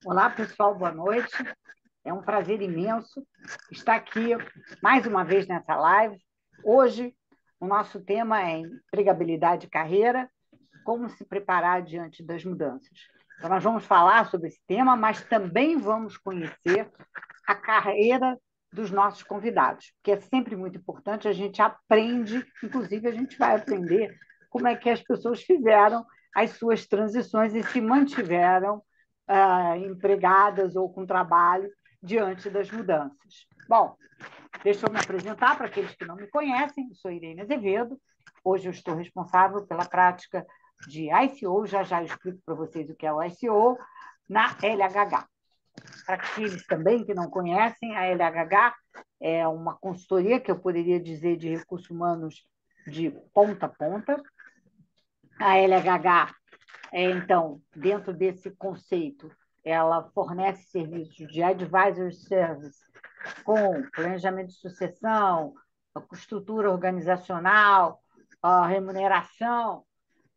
Olá, pessoal, boa noite. É um prazer imenso estar aqui mais uma vez nessa live. Hoje, o nosso tema é empregabilidade e carreira, como se preparar diante das mudanças. Então, nós vamos falar sobre esse tema, mas também vamos conhecer a carreira dos nossos convidados, porque é sempre muito importante, a gente aprende, inclusive a gente vai aprender como é que as pessoas fizeram as suas transições e se mantiveram empregadas ou com trabalho diante das mudanças. Bom, deixa eu me apresentar para aqueles que não me conhecem. Eu sou Irene Azevedo. Hoje eu estou responsável pela prática de ICO. Já já eu explico para vocês o que é o ICO na LHH. Para aqueles também que não conhecem, a LHH é uma consultoria que eu poderia dizer de recursos humanos de ponta a ponta. A LHH então, dentro desse conceito, ela fornece serviços de advisory service com planejamento de sucessão, estrutura organizacional, a remuneração,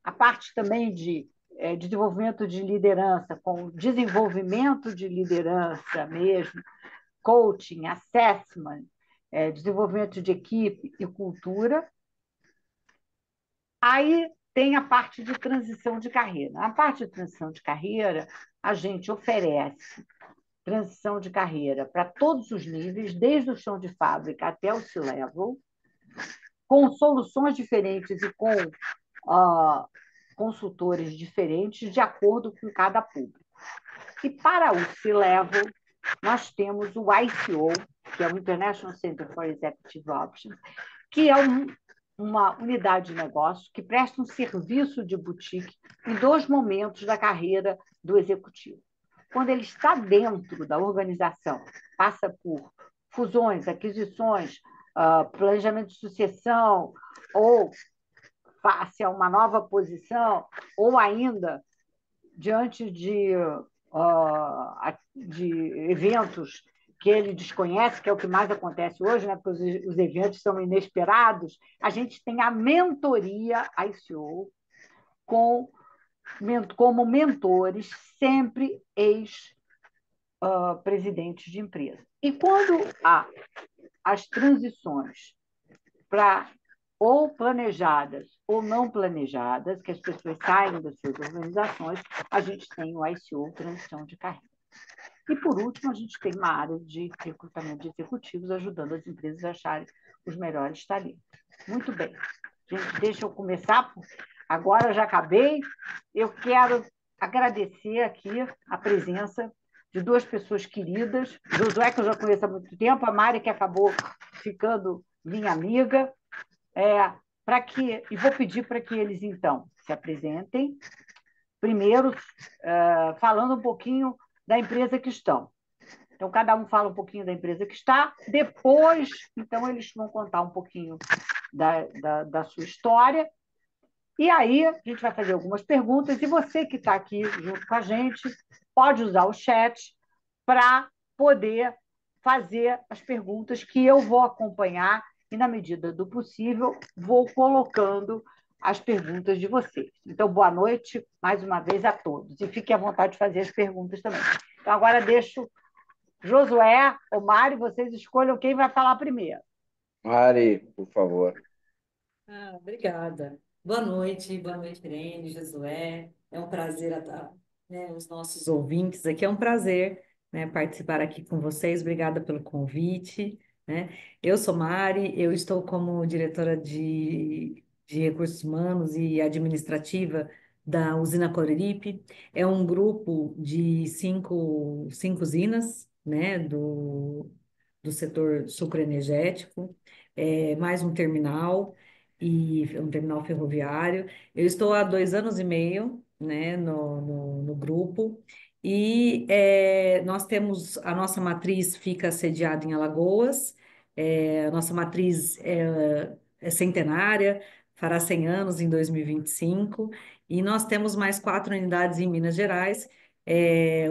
a parte também de desenvolvimento de liderança, com desenvolvimento de liderança mesmo, coaching, assessment, desenvolvimento de equipe e cultura. Aí tem a parte de transição de carreira. Na parte de transição de carreira, a gente oferece transição de carreira para todos os níveis, desde o chão de fábrica até o C-level, com soluções diferentes e com consultores diferentes, de acordo com cada público. E para o C-level, nós temos o ICO, que é o International Center for Executive Options, que é uma unidade de negócio que presta um serviço de boutique em dois momentos da carreira do executivo. Quando ele está dentro da organização, passa por fusões, aquisições, planejamento de sucessão, ou face a uma nova posição, ou ainda diante de eventos que ele desconhece, que é o que mais acontece hoje, né? Porque os eventos são inesperados, a gente tem a mentoria ICO como mentores, sempre ex-presidentes de empresa. E quando há as transições para ou planejadas ou não planejadas, que as pessoas saem das suas organizações, a gente tem o ICO, transição de carreira. E, por último, a gente tem uma área de recrutamento de executivos, ajudando as empresas a acharem os melhores talentos. Muito bem. Gente, deixa eu começar. Agora eu já acabei. Eu quero agradecer aqui a presença de duas pessoas queridas. Josué, que eu já conheço há muito tempo, a Mari, que acabou ficando minha amiga. E vou pedir para que eles, então, se apresentem. Primeiro, falando um pouquinho da empresa que estão. Então, cada um fala um pouquinho da empresa que está, depois, então, eles vão contar um pouquinho da sua história, e aí a gente vai fazer algumas perguntas, e você que está aqui junto com a gente pode usar o chat para poder fazer as perguntas que eu vou acompanhar, e, na medida do possível, vou colocando as perguntas de vocês. Então, boa noite mais uma vez a todos, e fiquem à vontade de fazer as perguntas também. Então, agora deixo Josué ou Mário, vocês escolham quem vai falar primeiro. Mari, por favor. Obrigada. Boa noite, Irene, Josué. É um prazer estar, né, os nossos ouvintes aqui. É um prazer, né, participar aqui com vocês. Obrigada pelo convite, né? Eu sou Mari, eu estou como diretora de Recursos Humanos e Administrativa da usina Coreripe. É um grupo de cinco usinas, né, do setor sucroenergético, mais um terminal e um terminal ferroviário. Eu estou há 2 anos e meio, né, no grupo, e nós temos a nossa matriz fica sediada em Alagoas. A nossa matriz é centenária, fará 100 anos em 2025, e nós temos mais 4 unidades em Minas Gerais.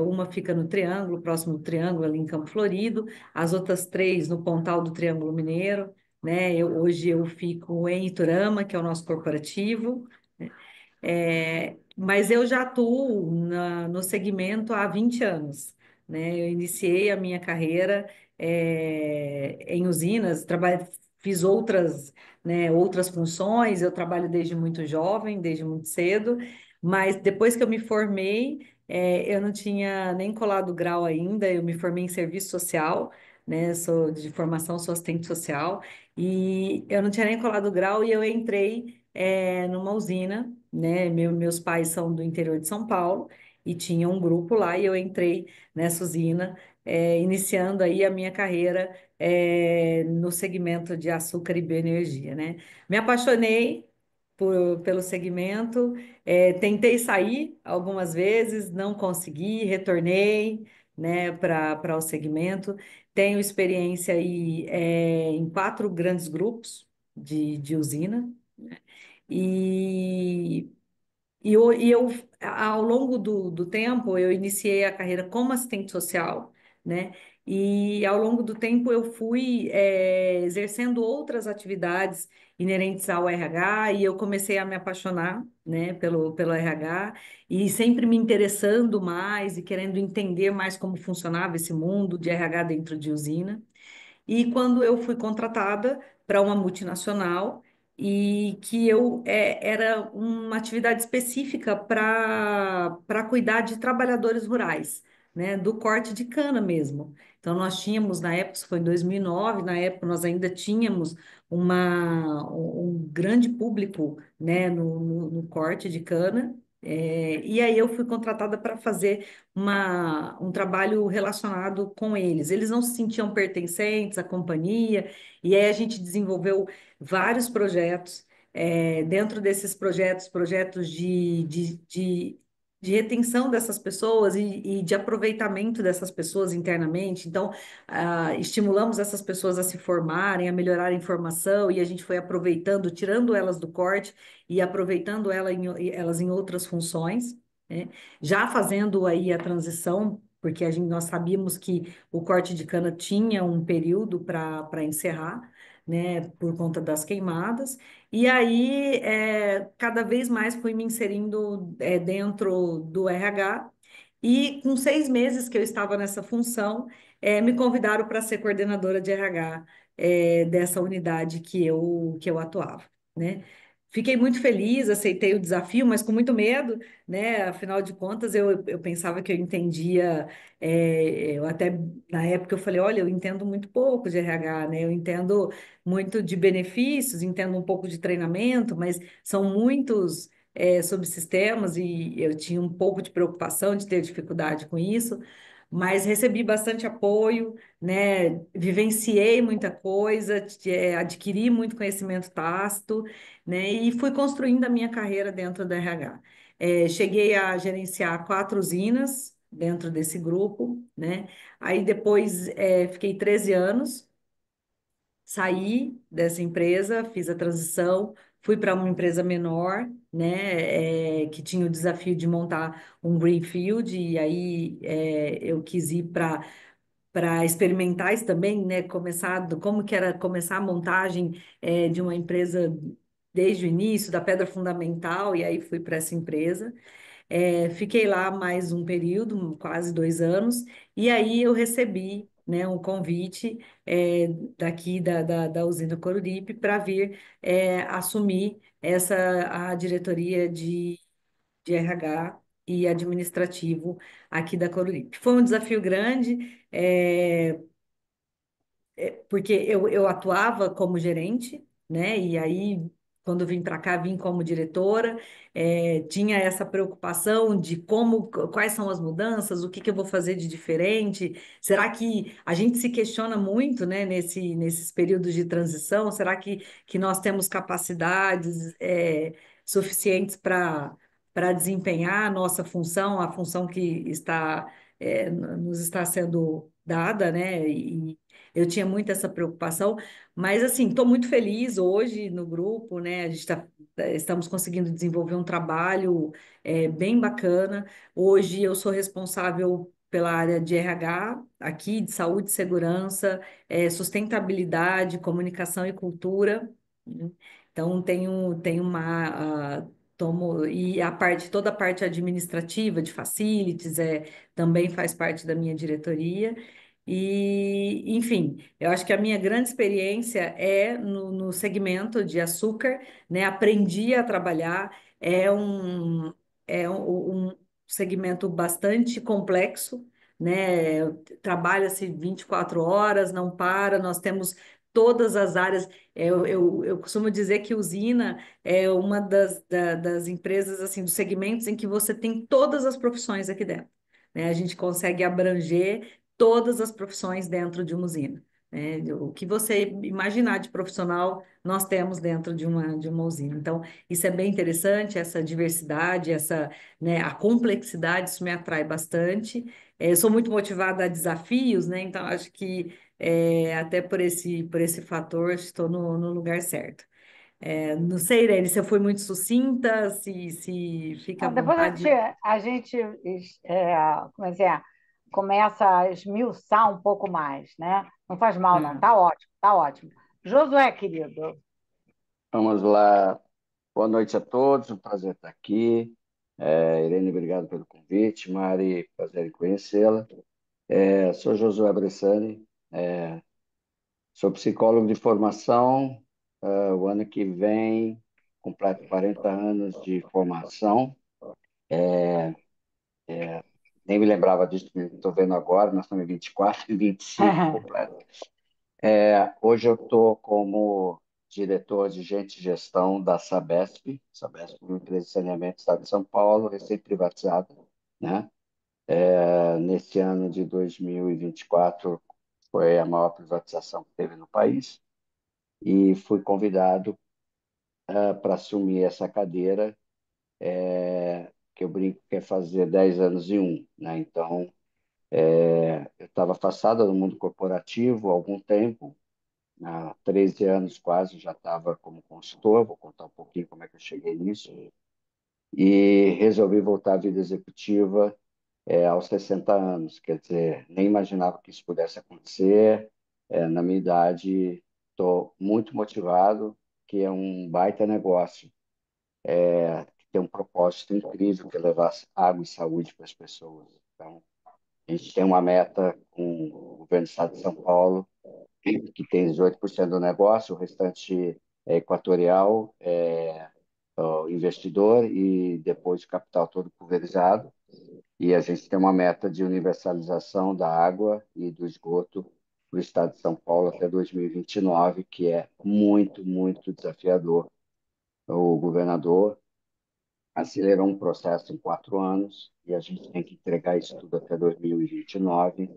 Uma fica no Triângulo, próximo do Triângulo, ali em Campo Florido, as outras 3 no Pontal do Triângulo Mineiro, né? Hoje eu fico em Iturama, que é o nosso corporativo, né? Mas eu já atuo no segmento há 20 anos, né? Eu iniciei a minha carreira em usinas, fiz outras, né, outras funções, eu trabalho desde muito jovem, desde muito cedo, mas depois que eu me formei, eu não tinha nem colado grau ainda, eu me formei em serviço social, né? Sou de formação, sou assistente social, e eu não tinha nem colado grau e eu entrei numa usina, né? Meus pais são do interior de São Paulo e tinha um grupo lá e eu entrei nessa usina, iniciando aí a minha carreira no segmento de açúcar e bioenergia, né? Me apaixonei pelo segmento, tentei sair algumas vezes, não consegui, retornei, né, para o segmento. Tenho experiência aí em 4 grandes grupos de usina, né? E e eu, ao longo do tempo, eu iniciei a carreira como assistente social, né? E ao longo do tempo eu fui exercendo outras atividades inerentes ao RH e eu comecei a me apaixonar, né, pelo RH e sempre me interessando mais e querendo entender mais como funcionava esse mundo de RH dentro de usina. E quando eu fui contratada para uma multinacional e que era uma atividade específica para cuidar de trabalhadores rurais, né, do corte de cana mesmo. Então nós tínhamos na época, isso foi em 2009, na época nós ainda tínhamos um grande público, né, no corte de cana. E aí eu fui contratada para fazer um trabalho relacionado com eles. Eles não se sentiam pertencentes à companhia, e aí a gente desenvolveu vários projetos. Dentro desses projetos de retenção dessas pessoas e de aproveitamento dessas pessoas internamente. Então, estimulamos essas pessoas a se formarem, a melhorar a informação, e a gente foi aproveitando, tirando elas do corte e aproveitando elas em outras funções, né? Já fazendo aí a transição, porque nós sabíamos que o corte de cana tinha um período para encerrar, né, por conta das queimadas, e aí cada vez mais fui me inserindo dentro do RH, e com 6 meses que eu estava nessa função, me convidaram para ser coordenadora de RH dessa unidade que eu atuava, né? Fiquei muito feliz, aceitei o desafio, mas com muito medo, né? Afinal de contas, eu pensava que eu entendia, eu até na época eu falei, olha, eu entendo muito pouco de RH, né? Eu entendo muito de benefícios, entendo um pouco de treinamento, mas são muitos subsistemas e eu tinha um pouco de preocupação de ter dificuldade com isso, mas recebi bastante apoio, né? Vivenciei muita coisa, adquiri muito conhecimento tácito, né? E fui construindo a minha carreira dentro da RH. Cheguei a gerenciar 4 usinas dentro desse grupo, né? Aí depois fiquei 13 anos, saí dessa empresa, fiz a transição, fui para uma empresa menor, né? Que tinha o desafio de montar um greenfield, e aí eu quis ir para experimentar isso também, né? Como que era começar a montagem de uma empresa desde o início, da pedra fundamental, e aí fui para essa empresa. Fiquei lá mais um período, quase 2 anos, e aí eu recebi, né, um convite daqui da usina Coruripe para vir assumir a diretoria de RH e administrativo aqui da Coruripe. Foi um desafio grande, porque eu atuava como gerente, né? E aí, quando eu vim para cá, vim como diretora, tinha essa preocupação de quais são as mudanças, o que que eu vou fazer de diferente? Será que a gente se questiona muito, né, nesses períodos de transição? Será que nós temos capacidades, suficientes para desempenhar a nossa função, a função que nos está sendo dada, né? E eu tinha muito essa preocupação, mas assim, estou muito feliz hoje no grupo, né? Estamos conseguindo desenvolver um trabalho bem bacana. Hoje eu sou responsável pela área de RH aqui, de saúde e segurança, sustentabilidade, comunicação e cultura, né? Então, tenho uma e toda a parte administrativa de facilities também faz parte da minha diretoria. E, enfim, eu acho que a minha grande experiência é no segmento de açúcar, né? Aprendi a trabalhar, é um segmento bastante complexo, né? Trabalha-se 24 horas, não para, nós temos todas as áreas. Eu costumo dizer que usina é uma das empresas, assim, dos segmentos em que você tem todas as profissões aqui dentro, né? A gente consegue abranger todas as profissões dentro de uma usina, né? O que você imaginar de profissional, nós temos dentro de uma usina. Então, isso é bem interessante, essa diversidade, né, a complexidade, isso me atrai bastante. Eu sou muito motivada a desafios, né? Então, acho que até por esse fator, estou no lugar certo. Não sei, Irene, se eu fui muito sucinta, se fica à Então, depois vontade. a gente como é que é, começa a esmiuçar um pouco mais, né? Não faz mal, não. Ah, Tá ótimo, tá ótimo. Josué, querido. Vamos lá. Boa noite a todos, um prazer estar aqui. Irene, obrigado pelo convite. Mari, prazer em conhecê-la. Sou Josué Bressani, sou psicólogo de formação. O ano que vem completo 40 anos de formação. Nem me lembrava disso, estou vendo agora, nós estamos em 24 e 25 completo. Hoje eu estou como diretor de gente e gestão da Sabesp. Sabesp é uma empresa de saneamento do Estado de São Paulo, recém-privatizada, né? Nesse ano de 2024 foi a maior privatização que teve no país e fui convidado para assumir essa cadeira, que eu brinco que é fazer 10 anos em um, né? Então, eu estava afastado do mundo corporativo há algum tempo, há 13 anos quase, já estava como consultor, vou contar um pouquinho como é que eu cheguei nisso, e resolvi voltar à vida executiva aos 60 anos, quer dizer, nem imaginava que isso pudesse acontecer. Na minha idade, estou muito motivado, que é um baita negócio, que tem um propósito incrível, que é levar água e saúde para as pessoas. Então, a gente tem uma meta com o governo do Estado de São Paulo, que tem 18% do negócio, o restante é equatorial, o investidor e depois o capital todo pulverizado. E a gente tem uma meta de universalização da água e do esgoto para o estado de São Paulo até 2029, que é muito, muito desafiador. O governador acelerou um processo em 4 anos e a gente tem que entregar isso tudo até 2029,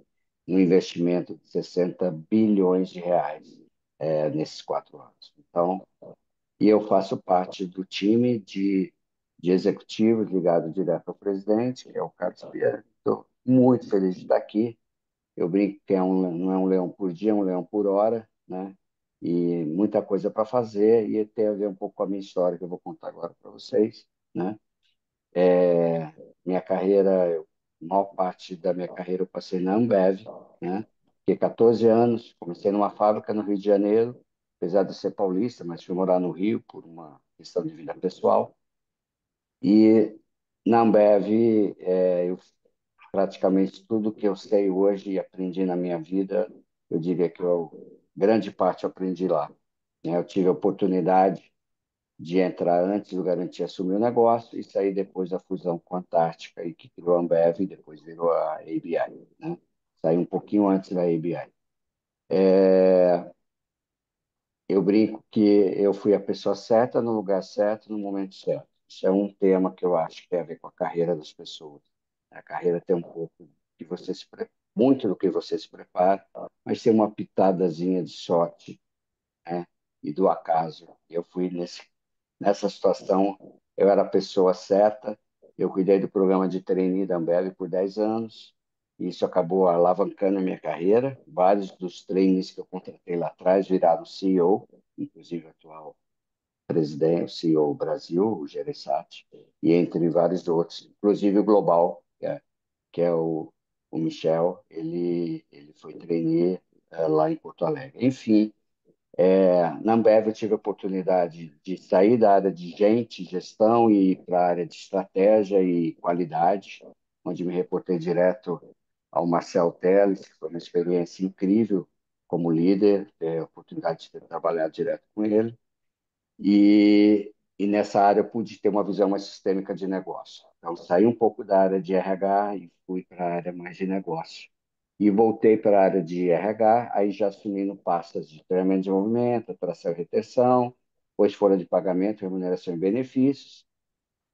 um investimento de 60 bilhões de reais nesses 4 anos. Então, e eu faço parte do time de executivos ligado direto ao presidente, que é o Carlos Pierre. Estou muito feliz de estar aqui. Eu brinco que não é um leão por dia, é um leão por hora, né? E muita coisa para fazer, e tem a ver um pouco com a minha história, que eu vou contar agora para vocês, né? Minha carreira, a maior parte da minha carreira eu passei na Ambev, né? Fiquei 14 anos, comecei numa fábrica no Rio de Janeiro, apesar de ser paulista, mas fui morar no Rio por uma questão de vida pessoal. E na Ambev, eu praticamente tudo que eu sei hoje e aprendi na minha vida, eu diria que grande parte eu aprendi lá, né? Eu tive a oportunidade de entrar antes do Garantia assumir o negócio e sair depois da fusão com a Antártica, e que criou a Ambev e depois virou a ABI, né? Saí um pouquinho antes da ABI. Eu brinco que eu fui a pessoa certa no lugar certo, no momento certo. Isso é um tema que eu acho que tem a ver com a carreira das pessoas. A carreira tem um pouco que muito do que você se prepara, mas tem uma pitadazinha de sorte, né? E do acaso. Eu fui nessa situação, eu era a pessoa certa, eu cuidei do programa de trainee da Ambev por 10 anos, e isso acabou alavancando a minha carreira. Vários dos trainees que eu contratei lá atrás viraram CEO, inclusive o atual presidente, o CEO Brasil, o Gereissati, e entre vários outros, inclusive o Global, que é o Michel, ele foi trainee lá em Porto Alegre. Enfim, Na Ambev eu tive a oportunidade de sair da área de gente, gestão e ir para a área de estratégia e qualidade, onde me reportei direto ao Marcel Telles, que foi uma experiência incrível como líder, ter a oportunidade de ter trabalhado direto com ele. E nessa área eu pude ter uma visão mais sistêmica de negócio. Então, saí um pouco da área de RH e fui para a área mais de negócio. E voltei para a área de RH, aí já assumindo pastas de treinamento de desenvolvimento, atração e retenção, depois folha de pagamento, remuneração e benefícios,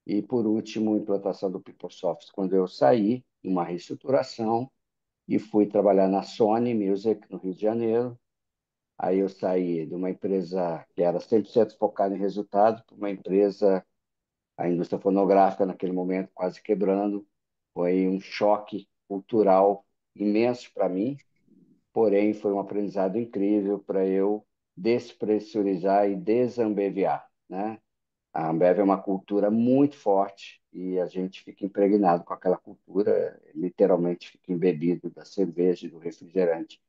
e, por último, implantação do PeopleSoft, quando eu saí, uma reestruturação, e fui trabalhar na Sony Music, no Rio de Janeiro. Aí eu saí de uma empresa que era 100% focada em resultado para uma empresa, a indústria fonográfica, naquele momento, quase quebrando. Foi um choque cultural imenso para mim, porém foi um aprendizado incrível para eu despressurizar e desambeviar, né? A Ambev é uma cultura muito forte e a gente fica impregnado com aquela cultura, literalmente fica embebido da cerveja e do refrigerante.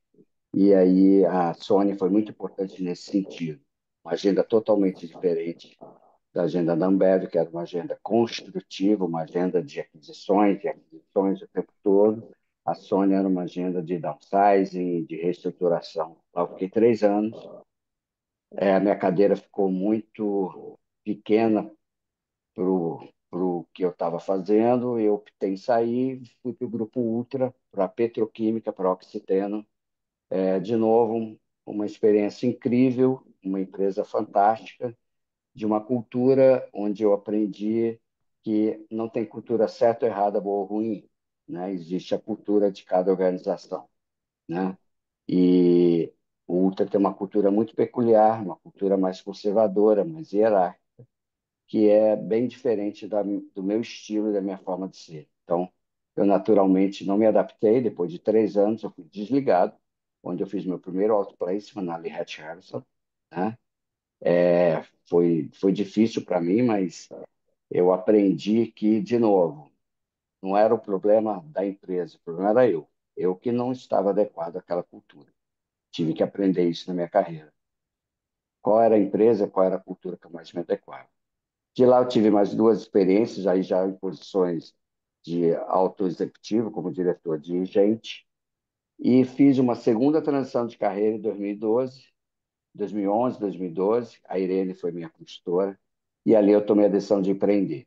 E aí a Sony foi muito importante nesse sentido. Uma agenda totalmente diferente da agenda da Ambev, que era uma agenda construtiva, uma agenda de aquisições o tempo todo. A Sony era uma agenda de downsizing, de reestruturação. Lá eu fiquei 3 anos. A minha cadeira ficou muito pequena para o que eu estava fazendo. Eu optei em sair, fui para o Grupo Ultra, para a Petroquímica, para a Oxiteno. De novo, uma experiência incrível, uma empresa fantástica, de uma cultura onde eu aprendi que não tem cultura certa ou errada, boa ou ruim, né? Existe a cultura de cada organização, né? E o Ultra tem uma cultura muito peculiar, uma cultura mais conservadora, mais hierárquica, que é bem diferente do meu estilo e da minha forma de ser. Então, eu naturalmente não me adaptei. Depois de 3 anos, eu fui desligado, onde eu fiz meu primeiro outplacement na Lee Hatch Harrison, né? Foi difícil para mim, mas eu aprendi que, de novo, não era o problema da empresa, o problema era eu. Eu que não estava adequado àquela cultura. Tive que aprender isso na minha carreira. Qual era a empresa, qual era a cultura que eu mais me adequava. De lá eu tive mais duas experiências, aí já em posições de alto executivo, como diretor de gente, e fiz uma segunda transição de carreira em 2012, 2011, 2012. A Irene foi minha consultora, e ali eu tomei a decisão de empreender.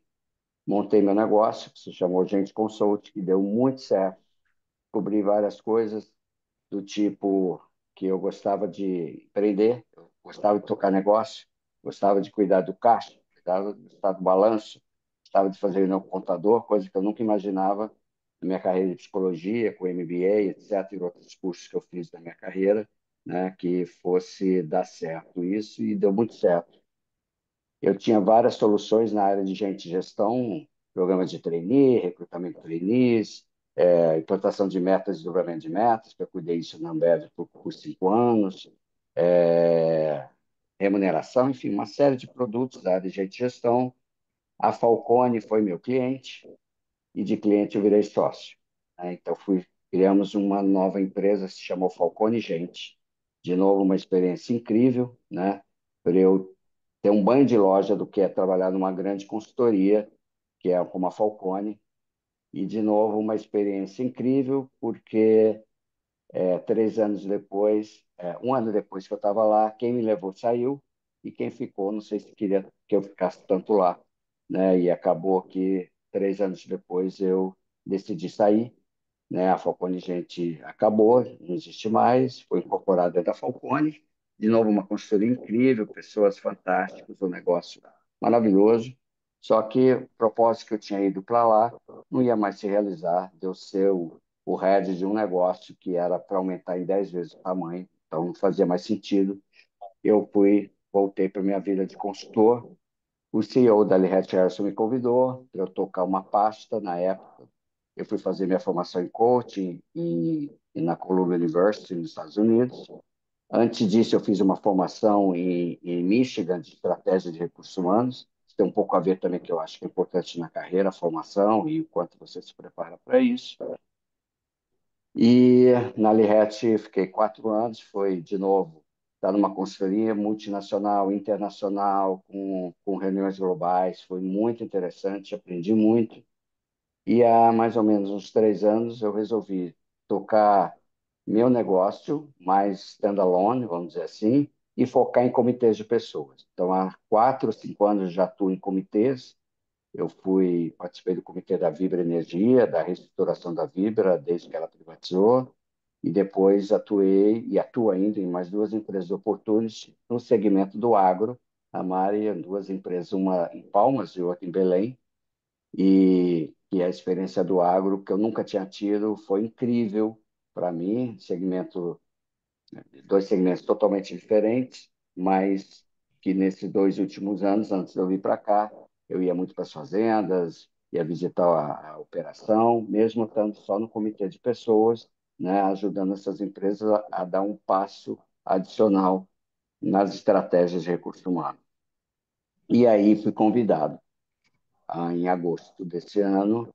Montei meu negócio, que se chamou Gente Consult, que deu muito certo. Cobri várias coisas, do tipo que eu gostava de empreender, eu gostava de tocar negócio, gostava de cuidar do caixa, gostava de estar do balanço, gostava de fazer no computador, coisa que eu nunca imaginava na minha carreira de psicologia, com MBA, etc., e outros cursos que eu fiz na minha carreira, né, que fosse dar certo isso, e deu muito certo. Eu tinha várias soluções na área de gente e gestão, programas de trainee, recrutamento de trainees, implantação de metas e desdobramento de metas, que eu cuidei isso na Ambev por 5 anos, é, remuneração, enfim, uma série de produtos da área de gente e gestão. A Falcone foi meu cliente e de cliente eu virei sócio, né? Então criamos uma nova empresa, se chamou Falcone Gente. De novo, uma experiência incrível, né? Para eu ter um banho de loja do que é trabalhar numa grande consultoria, que é como a Falcone. E, de novo, uma experiência incrível, porque 3 anos depois, 1 ano depois que eu estava lá, quem me levou saiu, e quem ficou, não sei se queria que eu ficasse tanto lá, né? E acabou que 3 anos depois eu decidi sair, né? A Falcone Gente acabou, não existe mais, foi incorporada dentro da Falcone. De novo, uma consultoria incrível, pessoas fantásticas, um negócio maravilhoso. Só que o propósito que eu tinha ido para lá não ia mais se realizar, de eu ser o head de um negócio que era para aumentar em 10 vezes o tamanho, então não fazia mais sentido. Voltei para minha vida de consultor. O CEO da Lee Harrison me convidou para eu tocar uma pasta na época. Eu fui fazer minha formação em coaching e na Columbia University, nos Estados Unidos. Antes disso, eu fiz uma formação em Michigan de estratégia de recursos humanos. Isso tem um pouco a ver também, que eu acho que é importante na carreira, a formação e o quanto você se prepara para isso. E na Lihet fiquei 4 anos, foi de novo estar numa consultoria multinacional, internacional, com reuniões globais. Foi muito interessante, aprendi muito. E há mais ou menos uns 3 anos eu resolvi tocar meu negócio mais standalone, vamos dizer assim, e focar em comitês de pessoas. Então, há 4 ou 5 anos eu já atuo em comitês. Participei do comitê da Vibra Energia, da reestruturação da Vibra, desde que ela privatizou, e depois atuei e atuo ainda em mais 2 empresas Opportunity no segmento do agro, a Mari, 2 empresas, uma em Palmas e outra em Belém, e a experiência do agro, que eu nunca tinha tido, foi incrível para mim, 2 segmentos totalmente diferentes, mas que nesses 2 últimos anos, antes de eu vir para cá, eu ia muito para as fazendas, ia visitar a operação, mesmo estando só no comitê de pessoas, né, ajudando essas empresas a dar um passo adicional nas estratégias de recursos humanos. E aí fui convidado, em agosto desse ano,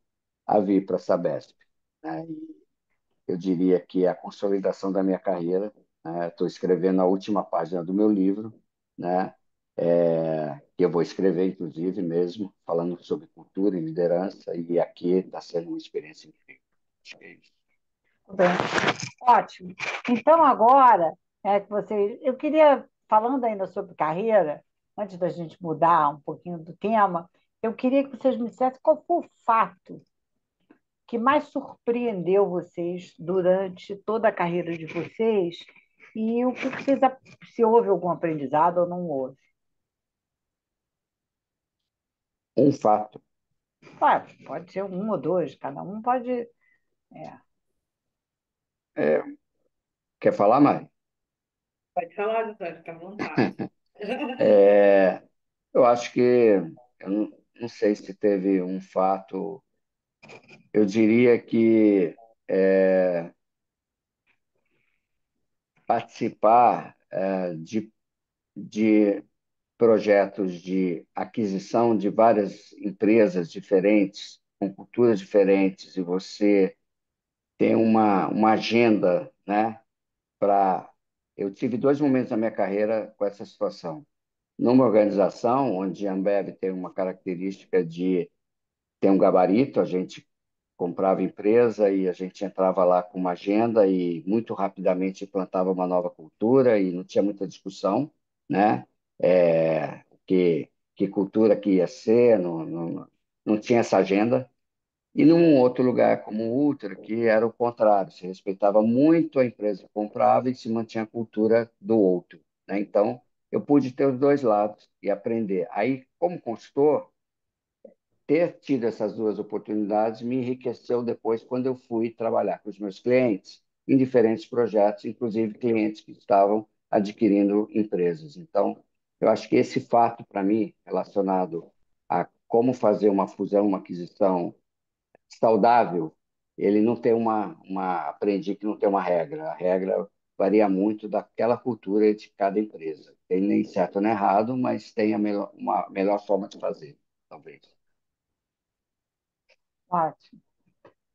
a vir para a Sabesp, né? Eu diria que é a consolidação da minha carreira. Estou escrevendo a última página do meu livro, né? Que eu vou escrever, inclusive, mesmo, falando sobre cultura e liderança, e aqui está sendo uma experiência incrível. Acho que é isso. Tudo bem. Ótimo. Então, agora, eu queria, falando ainda sobre carreira, antes da gente mudar um pouquinho do tema, eu queria que vocês me dissessem qual foi o fato que mais surpreendeu vocês durante toda a carreira de vocês e o que vocês, se houve algum aprendizado ou não houve. Um fato. Pode ser um ou dois, cada um pode. É, quer falar, Mari? Pode falar, José, fica à vontade. É, eu acho que, eu não sei se teve um fato, eu diria que participar de projetos de aquisição de várias empresas diferentes, com culturas diferentes, e você tem uma agenda, né, para. Eu tive 2 momentos na minha carreira com essa situação. Numa organização onde a Ambev tem uma característica de ter um gabarito, a gente comprava empresa e a gente entrava lá com uma agenda e muito rapidamente implantava uma nova cultura e não tinha muita discussão, né? Que cultura que ia ser, não tinha essa agenda. E num outro lugar como o Ultra, que era o contrário, se respeitava muito a empresa que comprava e se mantinha a cultura do outro, né? Então, eu pude ter os dois lados e aprender. Aí, como consultor, ter tido essas 2 oportunidades me enriqueceu depois quando eu fui trabalhar com os meus clientes em diferentes projetos, inclusive clientes que estavam adquirindo empresas. Então, eu acho que esse fato, para mim, relacionado a como fazer uma fusão, uma aquisição saudável, ele não tem aprendi que não tem uma regra. A regra varia muito daquela cultura de cada empresa. Tem nem certo nem errado, mas tem uma melhor forma de fazer, talvez. Ótimo.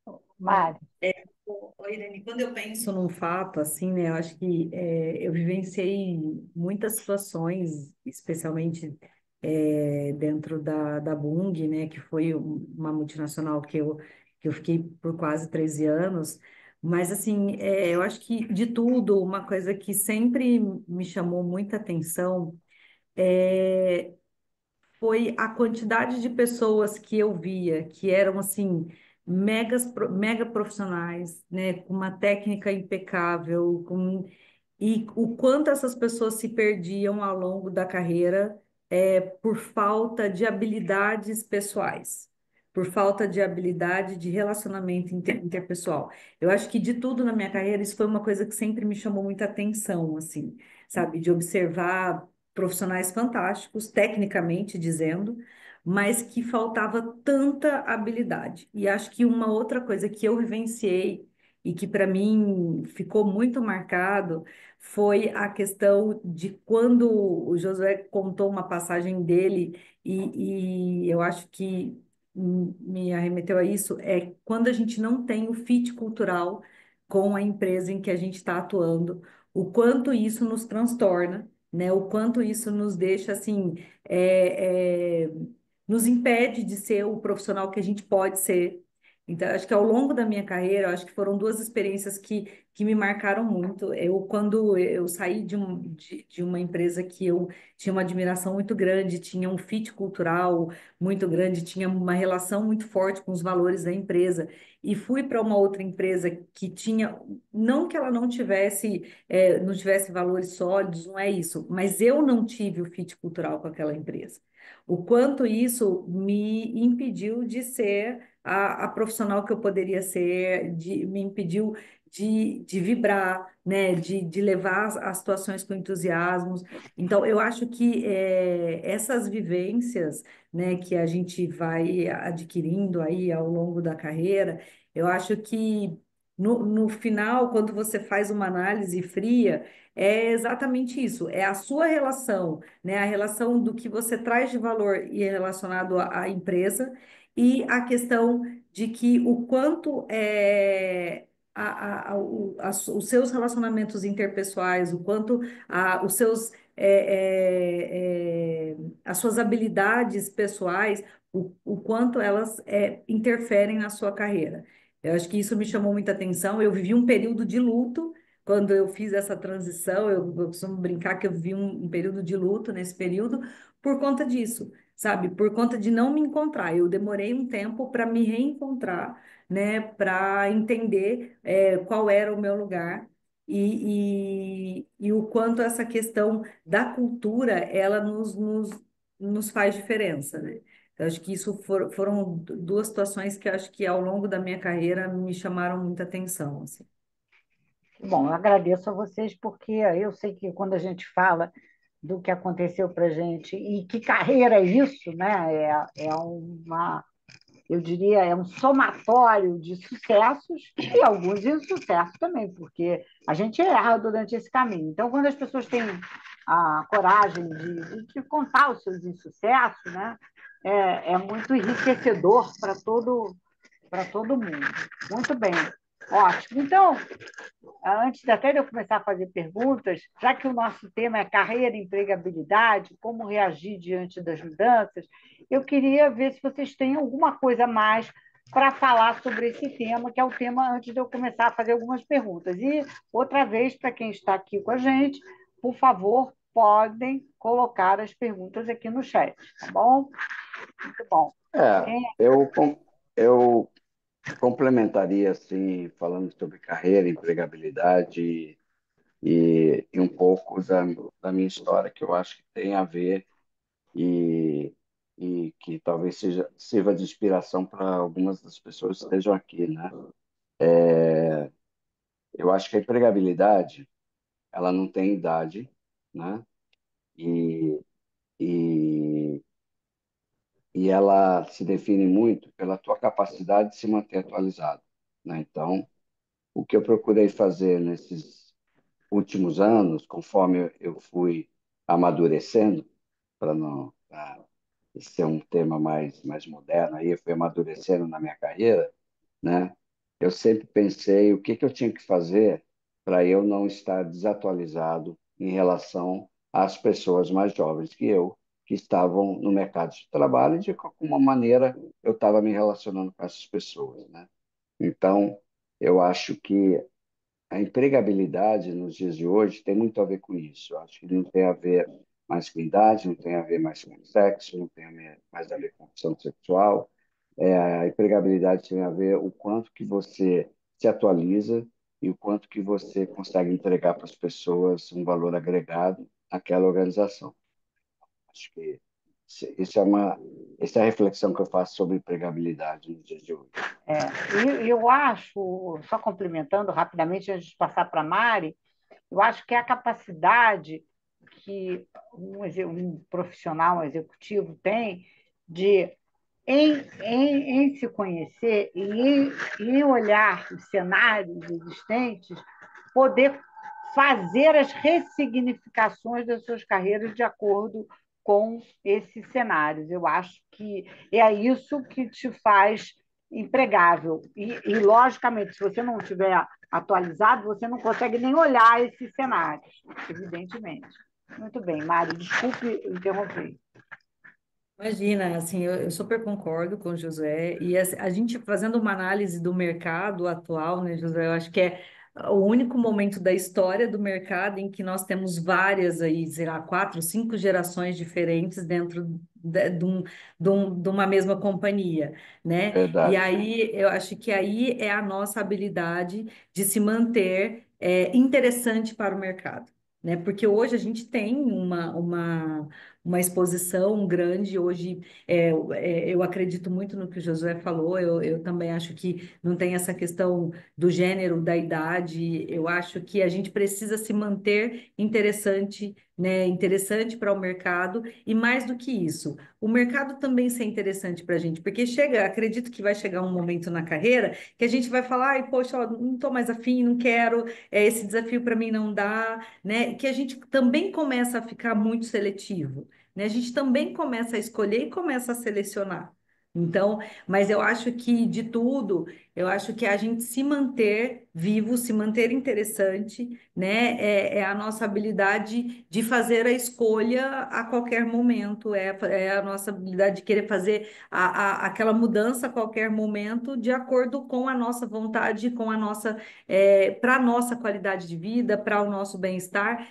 Bom, Mari, Irene, quando eu penso num fato assim, né, eu acho que eu vivenciei muitas situações, especialmente dentro da Bung, né, que foi uma multinacional que eu fiquei por quase 13 anos, mas assim, eu acho que de tudo, uma coisa que sempre me chamou muita atenção é, foi a quantidade de pessoas que eu via que eram assim mega profissionais, né, com uma técnica impecável, e o quanto essas pessoas se perdiam ao longo da carreira por falta de habilidades pessoais, por falta de habilidade de relacionamento interpessoal. Eu acho que de tudo na minha carreira, isso foi uma coisa que sempre me chamou muita atenção, assim, sabe, de observar profissionais fantásticos, tecnicamente dizendo, mas que faltava tanta habilidade. E acho que uma outra coisa que eu vivenciei e que para mim ficou muito marcado foi a questão de quando o Josué contou uma passagem dele, e eu acho que me arremeteu a isso, é quando a gente não tem o fit cultural com a empresa em que a gente está atuando, o quanto isso nos transtorna, né? O quanto isso nos deixa assim, nos impede de ser o profissional que a gente pode ser. Então, acho que ao longo da minha carreira, eu acho que foram duas experiências que me marcaram muito. Quando eu saí de uma empresa que eu tinha uma admiração muito grande, tinha um fit cultural muito grande, tinha uma relação muito forte com os valores da empresa, e fui para uma outra empresa que tinha, não que ela não tivesse valores sólidos, não é isso, mas eu não tive o fit cultural com aquela empresa. O quanto isso me impediu de ser a profissional que eu poderia ser, me impediu de vibrar, né, de levar as situações com entusiasmos. Então, eu acho que essas vivências, né, que a gente vai adquirindo aí ao longo da carreira, eu acho que no final, quando você faz uma análise fria, é exatamente isso, é a sua relação, né, a relação do que você traz de valor e é relacionado à empresa e a questão de que o quanto os seus relacionamentos interpessoais, o quanto os seus, as suas habilidades pessoais, o quanto elas interferem na sua carreira. Eu acho que isso me chamou muita atenção. Eu vivi um período de luto quando eu fiz essa transição. Eu costumo brincar que eu vivi um período de luto nesse período por conta disso, sabe? Por conta de não me encontrar. Eu demorei um tempo para me reencontrar, né? Para entender qual era o meu lugar. E o quanto essa questão da cultura ela nos faz diferença, né? Eu acho que isso foram duas situações que eu acho que ao longo da minha carreira me chamaram muita atenção, assim. Bom, eu agradeço a vocês, porque eu sei que quando a gente fala do que aconteceu para a gente e que carreira é isso, né? Eu diria, é um somatório de sucessos e alguns insucessos também, porque a gente erra durante esse caminho. Então, quando as pessoas têm a coragem de contar os seus insucessos, né? É muito enriquecedor para todo mundo. Muito bem. Ótimo. Então, antes até de eu começar a fazer perguntas, já que o nosso tema é carreira e empregabilidade, como reagir diante das mudanças, eu queria ver se vocês têm alguma coisa a mais para falar sobre esse tema, que é o tema antes de eu começar a fazer algumas perguntas. E, outra vez, para quem está aqui com a gente, por favor, podem colocar as perguntas aqui no chat, tá bom? Muito bom. É, eu complementaria, assim, falando sobre carreira, empregabilidade e um pouco da minha história, que eu acho que tem a ver e, e que talvez sirva de inspiração para algumas das pessoas que estejam aqui, né? Eu acho que a empregabilidade, ela não tem idade, né? E, e, e ela se define muito pela tua capacidade de se manter atualizado, né? Então, o que eu procurei fazer nesses últimos anos, conforme eu fui amadurecendo, para não ser um tema mais moderno, aí eu fui amadurecendo na minha carreira, né? Eu sempre pensei o que eu tinha que fazer para eu não estar desatualizado em relação às pessoas mais jovens que eu, que estavam no mercado de trabalho e de alguma maneira eu estava me relacionando com essas pessoas, né? Então, eu acho que a empregabilidade nos dias de hoje tem muito a ver com isso. Eu acho que não tem a ver mais com idade, não tem a ver mais com sexo, não tem mais a ver com opção sexual. A empregabilidade tem a ver o quanto que você se atualiza e o quanto que você consegue entregar para as pessoas um valor agregado àquela organização. Acho que essa é a reflexão que eu faço sobre empregabilidade nos dias de hoje. E eu acho, só complementando rapidamente, antes de passar para a Mari, eu acho que é a capacidade que um profissional, um executivo tem de, em se conhecer e em olhar os cenários existentes, poder fazer as ressignificações das suas carreiras de acordo com esses cenários. Eu acho que é isso que te faz empregável. Logicamente, se você não tiver atualizado, você não consegue nem olhar esses cenários, evidentemente. Muito bem, Mário, desculpe interromper. Imagina, assim, eu super concordo com o Josué, e a gente fazendo uma análise do mercado atual, né, Josué, eu acho que é o único momento da história do mercado em que nós temos várias aí, sei lá, 4, 5 gerações diferentes dentro de uma mesma companhia, né? E Verdade. aí eu acho que aí é a nossa habilidade de se manter interessante para o mercado. Né? Porque hoje a gente tem uma exposição grande. Hoje, eu acredito muito no que o Josué falou, eu também acho que não tem essa questão do gênero, da idade, eu acho que a gente precisa se manter interessante, né, interessante para o mercado, e mais do que isso, o mercado também ser interessante para a gente, porque acredito que vai chegar um momento na carreira que a gente vai falar, ai, poxa, ó, não estou mais afim, não quero, esse desafio para mim não dá, né, que a gente também começa a ficar muito seletivo, né? A gente também começa a escolher e começa a selecionar. Então, mas eu acho que de tudo, eu acho que a gente se manter vivo, se manter interessante, né? É a nossa habilidade de fazer a escolha a qualquer momento, é a nossa habilidade de querer fazer aquela mudança a qualquer momento, de acordo com a nossa vontade, com a nossa, para a nossa qualidade de vida, para o nosso bem-estar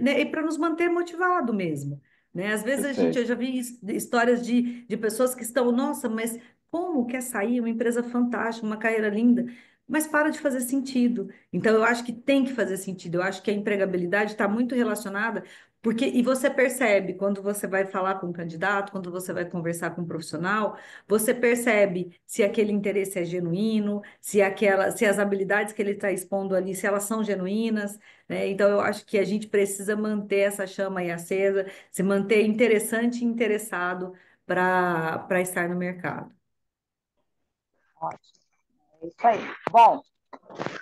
né, e para nos manter motivado mesmo. Né? Às vezes eu Perfeito. já vi histórias de pessoas que estão, nossa, mas como quer sair? Uma empresa fantástica, uma carreira linda, mas para de fazer sentido. Então, eu acho que tem que fazer sentido. Eu acho que a empregabilidade está muito relacionada, porque, e você percebe quando você vai falar com um candidato, quando você vai conversar com um profissional, você percebe se aquele interesse é genuíno, se as habilidades que ele está expondo ali, se elas são genuínas, né? Então, eu acho que a gente precisa manter essa chama aí acesa, se manter interessante e interessado para estar no mercado. Ótimo, é isso aí. Bom,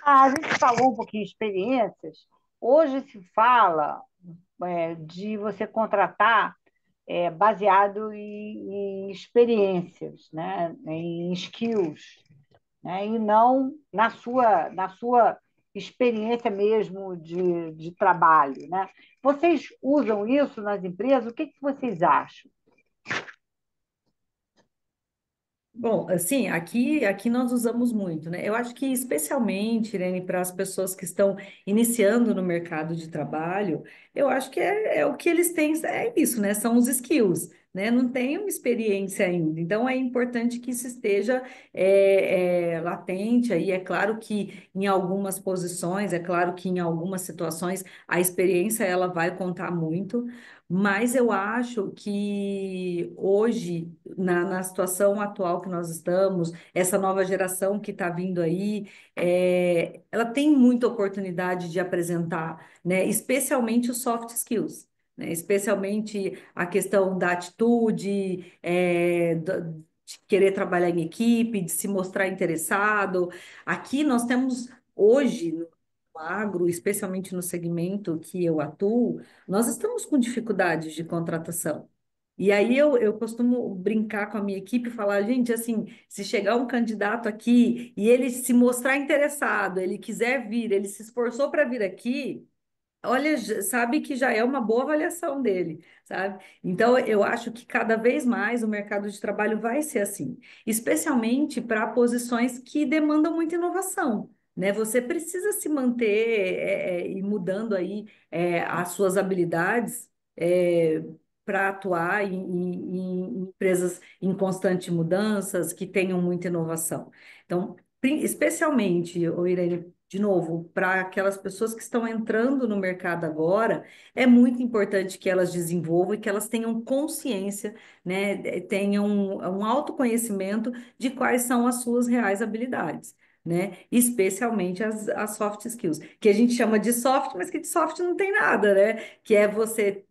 a gente falou um pouquinho de experiências. Hoje se fala de você contratar baseado em experiências, né? Em skills, né? E não na sua experiência mesmo de trabalho. Né? Vocês usam isso nas empresas? O que que vocês acham? Bom, assim, aqui nós usamos muito, né? Eu acho que especialmente, Irene, para as pessoas que estão iniciando no mercado de trabalho, eu acho que é o que eles têm, é isso, né? São os skills, né? Não tem uma experiência ainda. Então, é importante que isso esteja latente aí. É claro que em algumas posições, é claro que em algumas situações, a experiência ela vai contar muito, mas eu acho que hoje na situação atual que nós estamos, essa nova geração que está vindo aí, ela tem muita oportunidade de apresentar, né, especialmente os soft skills. Né, especialmente a questão da atitude, de querer trabalhar em equipe, de se mostrar interessado. Aqui nós temos hoje, no agro, especialmente no segmento que eu atuo, nós estamos com dificuldades de contratação. E aí eu costumo brincar com a minha equipe e falar, gente, assim, se chegar um candidato aqui e ele se mostrar interessado, ele quiser vir, ele se esforçou para vir aqui, olha, sabe que já é uma boa avaliação dele, sabe? Então, eu acho que cada vez mais o mercado de trabalho vai ser assim, especialmente para posições que demandam muita inovação, né? Você precisa se manter e mudando aí as suas habilidades para atuar em empresas em constante mudanças, que tenham muita inovação. Então, especialmente, ô Irene, de novo, para aquelas pessoas que estão entrando no mercado agora, é muito importante que elas desenvolvam e que elas tenham consciência, né, tenham um autoconhecimento de quais são as suas reais habilidades. Né? Especialmente as soft skills, que a gente chama de soft, mas que de soft não tem nada, né? Que é você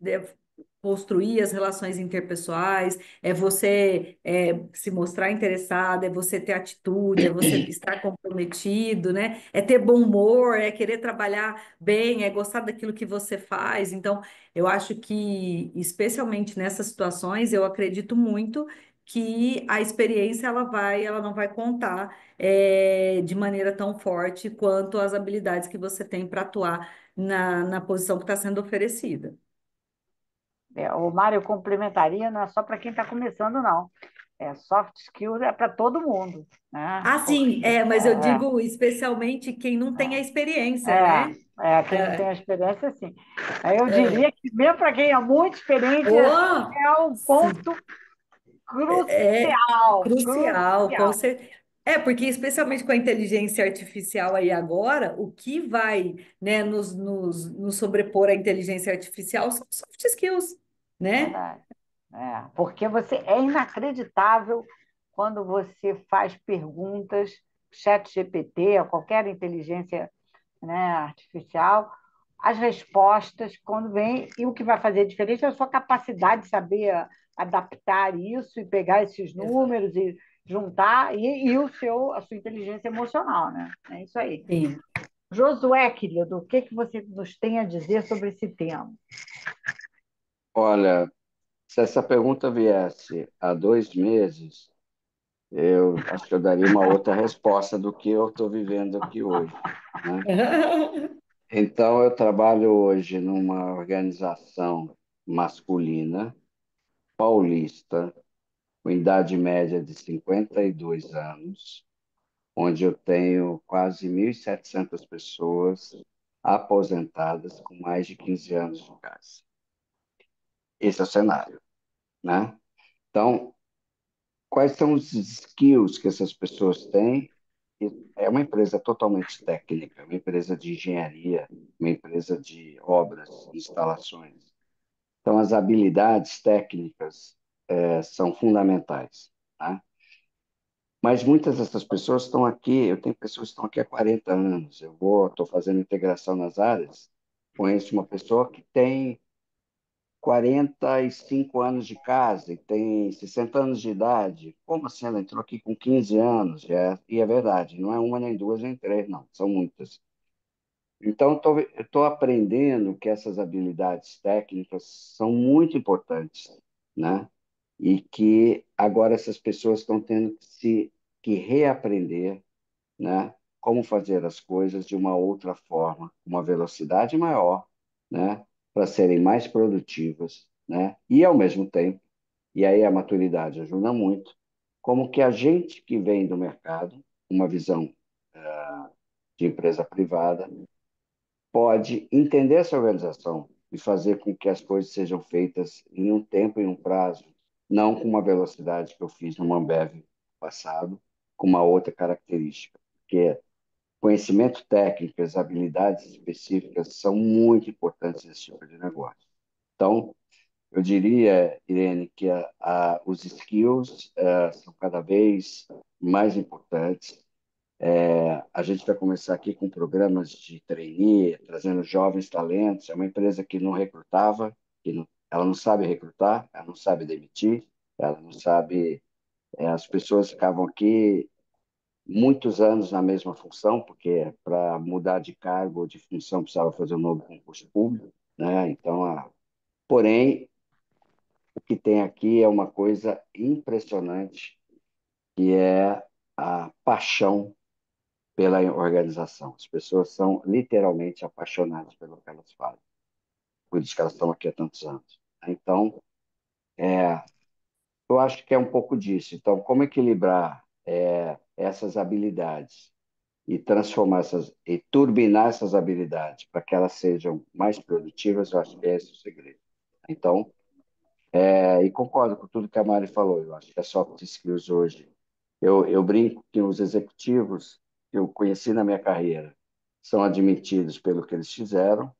construir as relações interpessoais, é você se mostrar interessado, é você ter atitude, é você estar comprometido, né? É ter bom humor, é querer trabalhar bem, é gostar daquilo que você faz. Então, eu acho que, especialmente nessas situações, eu acredito muito que a experiência ela não vai contar de maneira tão forte quanto as habilidades que você tem para atuar na posição que está sendo oferecida. O Mário, eu complementaria, não é só para quem está começando, não. Soft skills é para todo mundo, né? Ah, sim, mas eu É, digo especialmente quem não tem a experiência, né? quem não tem a experiência, sim. Aí eu É, diria que, mesmo para quem é muito experiente, oh, é um sim. ponto É crucial, crucial, com crucial. certeza. Porque especialmente com a inteligência artificial aí agora, o que vai, né, nos sobrepor à inteligência artificial são soft skills, né? Verdade. Porque é inacreditável quando você faz perguntas, chat GPT, ou qualquer inteligência, né, artificial, as respostas, quando vem, e o que vai fazer a diferença é a sua capacidade de saber adaptar isso e pegar esses Exato. números e juntar, e a sua inteligência emocional, né? É isso aí. Sim. Josué, querido, o que você nos tem a dizer sobre esse tema? Olha, se essa pergunta viesse há 2 meses, eu acho que eu daria uma outra resposta do que eu estou vivendo aqui hoje, né? Então, eu trabalho hoje numa organização masculina, paulista, com idade média de 52 anos, onde eu tenho quase 1.700 pessoas aposentadas com mais de 15 anos de casa. Esse é o cenário, né? Então, quais são os skills que essas pessoas têm? É uma empresa totalmente técnica, uma empresa de engenharia, uma empresa de obras, instalações. Então, as habilidades técnicas são fundamentais, tá? Mas muitas dessas pessoas estão aqui, eu tenho pessoas que estão aqui há 40 anos, estou fazendo integração nas áreas, conheço uma pessoa que tem 45 anos de casa e tem 60 anos de idade. Como assim? Ela entrou aqui com 15 anos, e é verdade, não é uma, nem duas, nem três, não, são muitas. Então, eu estou aprendendo que essas habilidades técnicas são muito importantes, né? E que agora essas pessoas estão tendo que reaprender, né? Como fazer as coisas de uma outra forma, com uma velocidade maior, né? Para serem mais produtivas, né? E ao mesmo tempo, e aí a maturidade ajuda muito, como que a gente que vem do mercado, uma visão de empresa privada, pode entender essa organização e fazer com que as coisas sejam feitas em um tempo e um prazo, não com uma velocidade que eu fiz no Ambev no passado, com uma outra característica, porque conhecimento técnico, as habilidades específicas são muito importantes nesse tipo de negócio. Então, eu diria, Irene, que os skills são cada vez mais importantes. A gente vai começar aqui com programas de trainee, trazendo jovens talentos. É uma empresa que não recrutava, ela não sabe recrutar, ela não sabe demitir, ela não sabe. As pessoas ficavam aqui muitos anos na mesma função, porque para mudar de cargo ou de função precisava fazer um novo concurso público, né? Então, porém, o que tem aqui é uma coisa impressionante, que é a paixão pela organização. As pessoas são literalmente apaixonadas pelo que elas fazem, por isso que elas estão aqui há tantos anos. Então, eu acho que é um pouco disso. Então, como equilibrar essas habilidades e transformar e turbinar essas habilidades para que elas sejam mais produtivas, eu acho que é esse o segredo. Então, e concordo com tudo que a Mari falou. Eu acho que a soft skills hoje, eu brinco que os executivos que eu conheci na minha carreira são admitidos pelo que eles fizeram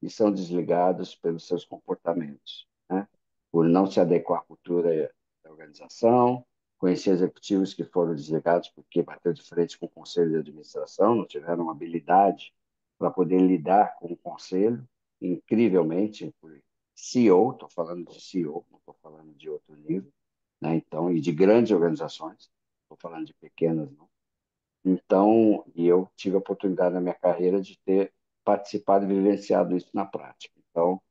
e são desligados pelos seus comportamentos, né? Por não se adequar à cultura da organização. Conheci executivos que foram desligados porque bateu de frente com o conselho de administração, não tiveram habilidade para poder lidar com o conselho, incrivelmente, por CEO, estou falando de CEO, não estou falando de outro nível, né? Então, e de grandes organizações, estou falando de pequenas, não. Então, e eu tive a oportunidade na minha carreira de ter participado e vivenciado isso na prática. Então,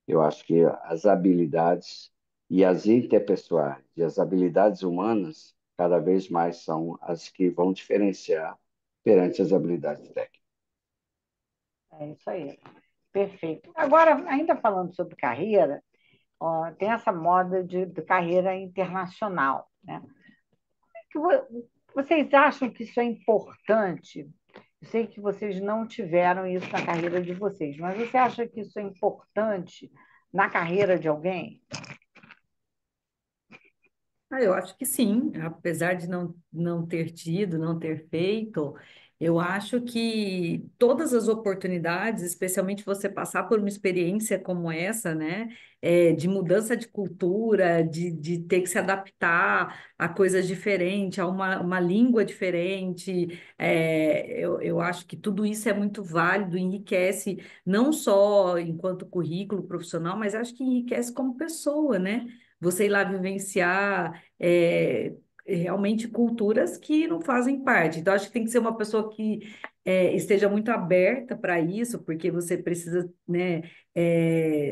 eu acho que as habilidades e as interpessoais e as habilidades humanas cada vez mais são as que vão diferenciar perante as habilidades técnicas. É isso aí. Perfeito. Agora, ainda falando sobre carreira, ó, tem essa moda de carreira internacional, né? Vocês acham que isso é importante? Eu sei que vocês não tiveram isso na carreira de vocês, mas você acha que isso é importante na carreira de alguém? Eu acho que sim, apesar de não ter tido, não ter feito, eu acho que todas as oportunidades, especialmente você passar por uma experiência como essa, né, de mudança de cultura, de ter que se adaptar a coisas diferentes, a uma língua diferente, eu acho que tudo isso é muito válido, enriquece não só enquanto currículo profissional, mas acho que enriquece como pessoa, né? Você ir lá vivenciar realmente culturas que não fazem parte. Então, acho que tem que ser uma pessoa que esteja muito aberta para isso, porque você precisa, né,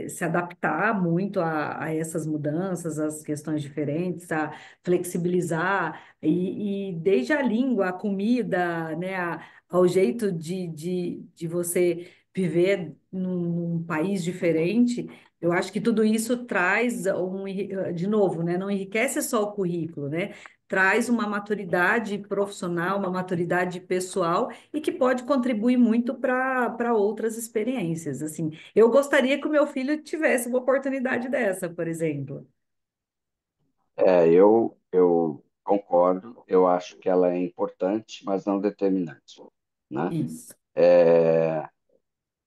se adaptar muito a essas mudanças, às questões diferentes, a flexibilizar, e desde a língua, a comida, né, ao jeito de você viver num país diferente. Eu acho que tudo isso traz de novo, né? Não enriquece só o currículo, né? Traz uma maturidade profissional, uma maturidade pessoal e que pode contribuir muito para outras experiências. Assim, eu gostaria que o meu filho tivesse uma oportunidade dessa, por exemplo. Eu concordo, eu acho que ela é importante, mas não determinante, né? Isso.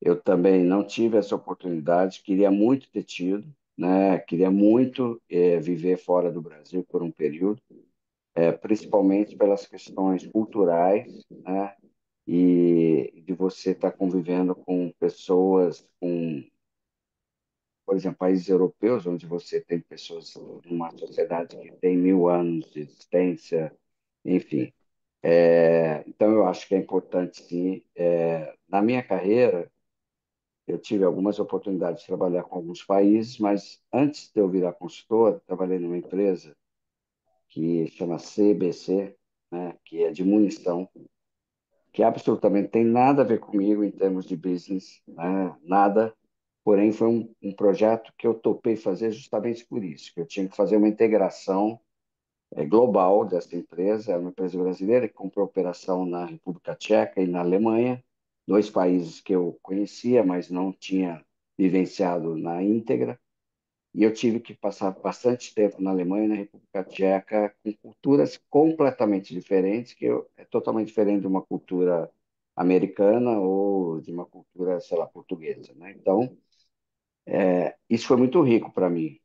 Eu também não tive essa oportunidade, queria muito ter tido, né? Queria muito viver fora do Brasil por um período, principalmente pelas questões culturais, né? E de você estar convivendo com pessoas, por exemplo, países europeus, onde você tem pessoas numa sociedade que tem 1000 anos de existência, enfim. Então, eu acho que é importante, sim. Na minha carreira, eu tive algumas oportunidades de trabalhar com alguns países, mas antes de eu virar consultor, trabalhei numa empresa que chama CBC, né, que é de munição, que absolutamente tem nada a ver comigo em termos de business, né, nada. Porém, foi um projeto que eu topei fazer justamente por isso, que eu tinha que fazer uma integração global dessa empresa. É uma empresa brasileira que comprou operação na República Tcheca e na Alemanha, dois países que eu conhecia, mas não tinha vivenciado na íntegra. E eu tive que passar bastante tempo na Alemanha e na República Tcheca, com culturas completamente diferentes, é totalmente diferente de uma cultura americana ou de uma cultura, sei lá, portuguesa, né? Então, isso foi muito rico para mim.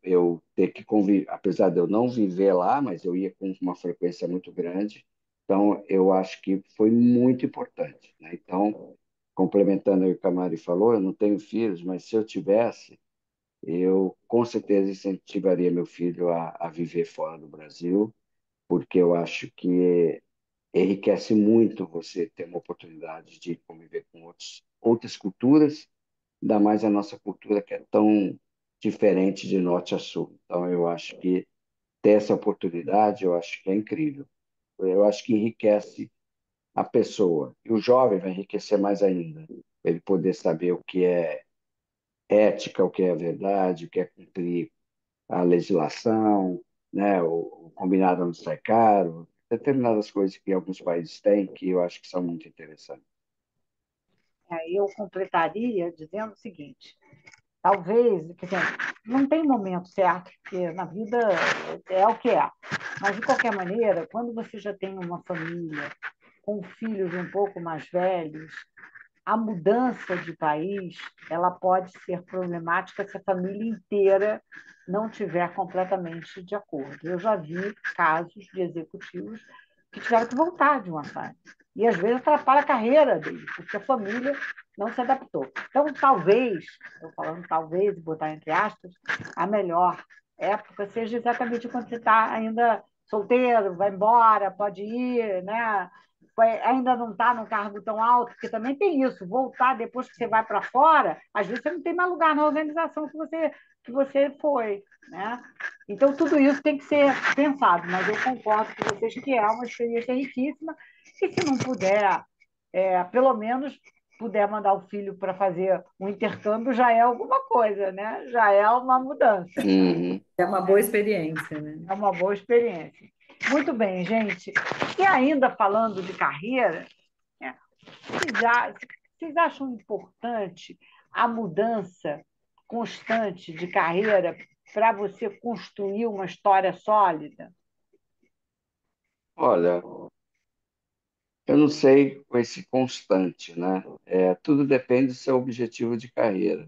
Eu ter que conviver, apesar de eu não viver lá, mas eu ia com uma frequência muito grande. Então, eu acho que foi muito importante, né? Então, complementando o que a Mari falou, eu não tenho filhos, mas se eu tivesse, eu com certeza incentivaria meu filho a viver fora do Brasil, porque eu acho que enriquece muito você ter uma oportunidade de conviver com outras culturas, ainda mais a nossa cultura que é tão diferente de norte a sul. Então, eu acho que ter essa oportunidade, eu acho que é incrível. Eu acho que enriquece a pessoa. E o jovem vai enriquecer mais ainda, ele poder saber o que é ética, o que é verdade, o que é cumprir a legislação, né? O combinado não sai caro, determinadas coisas que alguns países têm que eu acho que são muito interessantes. Aí eu completaria dizendo o seguinte: talvez, quer dizer, não tem momento certo, porque na vida é o que é. Mas, de qualquer maneira, quando você já tem uma família com filhos um pouco mais velhos, a mudança de país ela pode ser problemática se a família inteira não tiver completamente de acordo. Eu já vi casos de executivos que tiveram que voltar de uma fase. E às vezes atrapalha a carreira dele, porque a família não se adaptou. Então, talvez, estou falando talvez, botar entre aspas, a melhor época seja exatamente quando você está ainda solteiro, vai embora, pode ir, né? Ainda não está num cargo tão alto, porque também tem isso, voltar depois que você vai para fora, às vezes você não tem mais lugar na organização que você foi. né? Então, tudo isso tem que ser pensado, mas eu concordo com vocês que é uma experiência riquíssima, e se não puder, pelo menos puder mandar o filho para fazer um intercâmbio, já é alguma coisa, né? Já é uma mudança, Uhum. É uma boa experiência, né? é uma boa experiência. Muito bem, gente. E ainda falando de carreira, né, vocês acham importante a mudança constante de carreira para você construir uma história sólida? Olha, eu não sei com esse constante, né? Tudo depende do seu objetivo de carreira.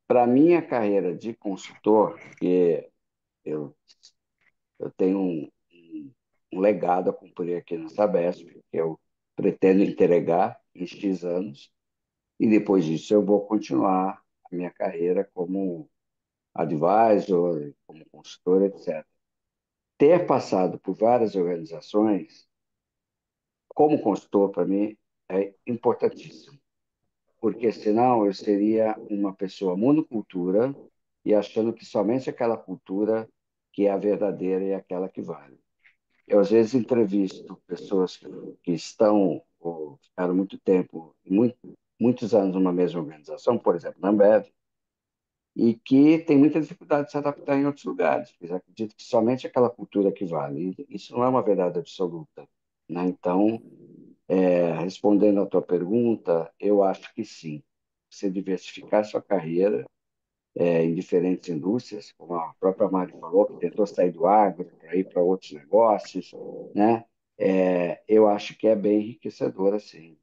Para minha carreira de consultor, que eu, eu tenho um legado a cumprir aqui na Sabesp, que eu pretendo entregar em X anos, e depois disso eu vou continuar a minha carreira como advisor, como consultor, etc. Ter passado por várias organizações como consultor, para mim, é importantíssimo, porque senão eu seria uma pessoa monocultura e achando que somente aquela cultura que é a verdadeira e aquela que vale. Eu, às vezes, entrevisto pessoas que estão ou ficaram muito tempo, muitos anos numa mesma organização, por exemplo, na Ambev, e que tem muita dificuldade de se adaptar em outros lugares. Eles acreditam que somente aquela cultura que vale. E isso não é uma verdade absoluta, né? Então, respondendo à tua pergunta, eu acho que sim. Você diversificar sua carreira em diferentes indústrias, como a própria Mari falou, que tentou sair do agro para ir para outros negócios, né? Eu acho que é bem enriquecedor, assim.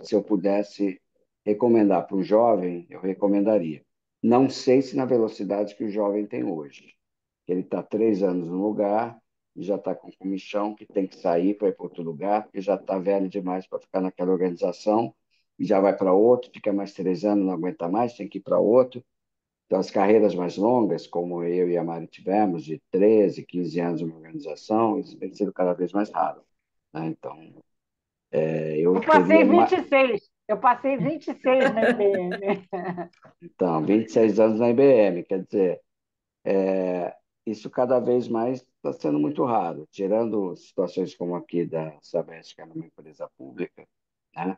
Se eu pudesse recomendar para um jovem, eu recomendaria. Não sei se na velocidade que o jovem tem hoje. Ele está 3 anos no lugar e já está com comichão, que tem que sair para ir para outro lugar, porque já está velho demais para ficar naquela organização, e já vai para outro, fica mais 3 anos, não aguenta mais, tem que ir para outro. Então, as carreiras mais longas, como eu e a Mari tivemos, de 13, 15 anos numa organização, isso tem sido cada vez mais raro, né? Então, eu Eu passei teria mais. 26. Eu passei 26 na IBM. Então, 26 anos na IBM, quer dizer, isso cada vez mais está sendo muito raro, tirando situações como aqui da Sabesp, que é uma empresa pública, né?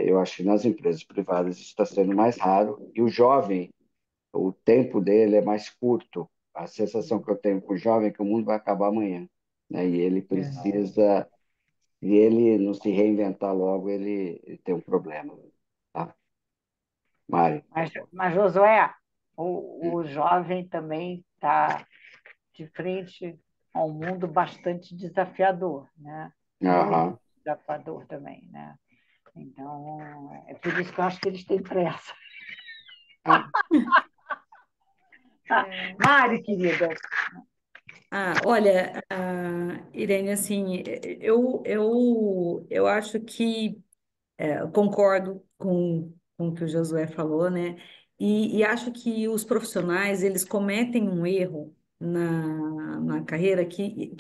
Eu acho que nas empresas privadas isso está sendo mais raro, e o jovem, o tempo dele é mais curto. A sensação que eu tenho com o jovem é que o mundo vai acabar amanhã, né? E ele precisa, e ele não se reinventar logo, ele tem um problema, tá? Mari. Mas Josué, o jovem também está de frente a um mundo bastante desafiador, né? Muito Aham. desafiador também, né? Então, é por isso que eu acho que eles têm pressa. Mari, querida. Olha, Irene, assim, eu acho que eu concordo com o que o Josué falou, né? E acho que os profissionais, eles cometem um erro na carreira que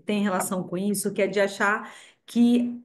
tem relação com isso, que é de achar que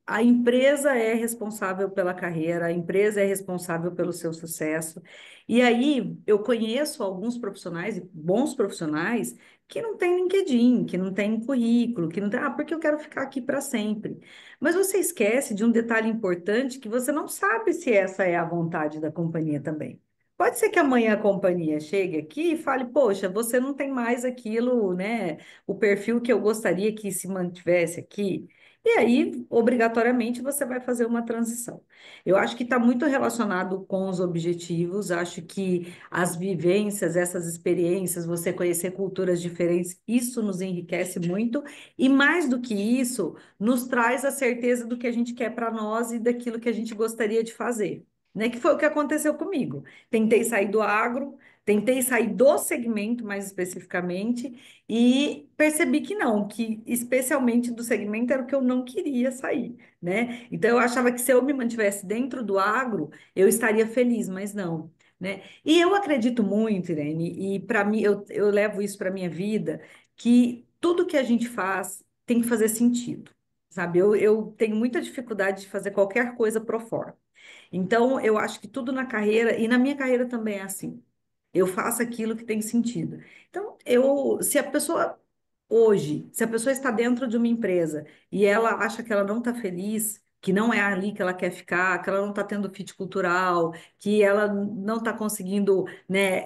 a empresa é responsável pela carreira, a empresa é responsável pelo seu sucesso. E aí eu conheço alguns profissionais, bons profissionais, que não têm LinkedIn, que não têm currículo, que não tem, porque eu quero ficar aqui para sempre. Mas você esquece de um detalhe importante que você não sabe se essa é a vontade da companhia também. Pode ser que amanhã a companhia chegue aqui e fale, poxa, você não tem mais aquilo, né? O perfil que eu gostaria que se mantivesse aqui. E aí, obrigatoriamente, você vai fazer uma transição. Eu acho que está muito relacionado com os objetivos, acho que as vivências, essas experiências, você conhecer culturas diferentes, isso nos enriquece muito. E mais do que isso, nos traz a certeza do que a gente quer para nós e daquilo que a gente gostaria de fazer. Né? Que foi o que aconteceu comigo. Tentei sair do agro, tentei sair do segmento mais especificamente, e percebi que não, que especialmente do segmento era o que eu não queria sair, né? Então eu achava que se eu me mantivesse dentro do agro, eu estaria feliz, mas não, né? E eu acredito muito, Irene, e para mim eu levo isso para minha vida, que tudo que a gente faz tem que fazer sentido, sabe? Eu tenho muita dificuldade de fazer qualquer coisa pro forma. Então, eu acho que tudo na carreira, e na minha carreira também é assim. Eu faço aquilo que tem sentido. Então, se a pessoa hoje, se a pessoa está dentro de uma empresa e ela acha que ela não está feliz, que não é ali que ela quer ficar, que ela não está tendo fit cultural, que ela não está conseguindo, né,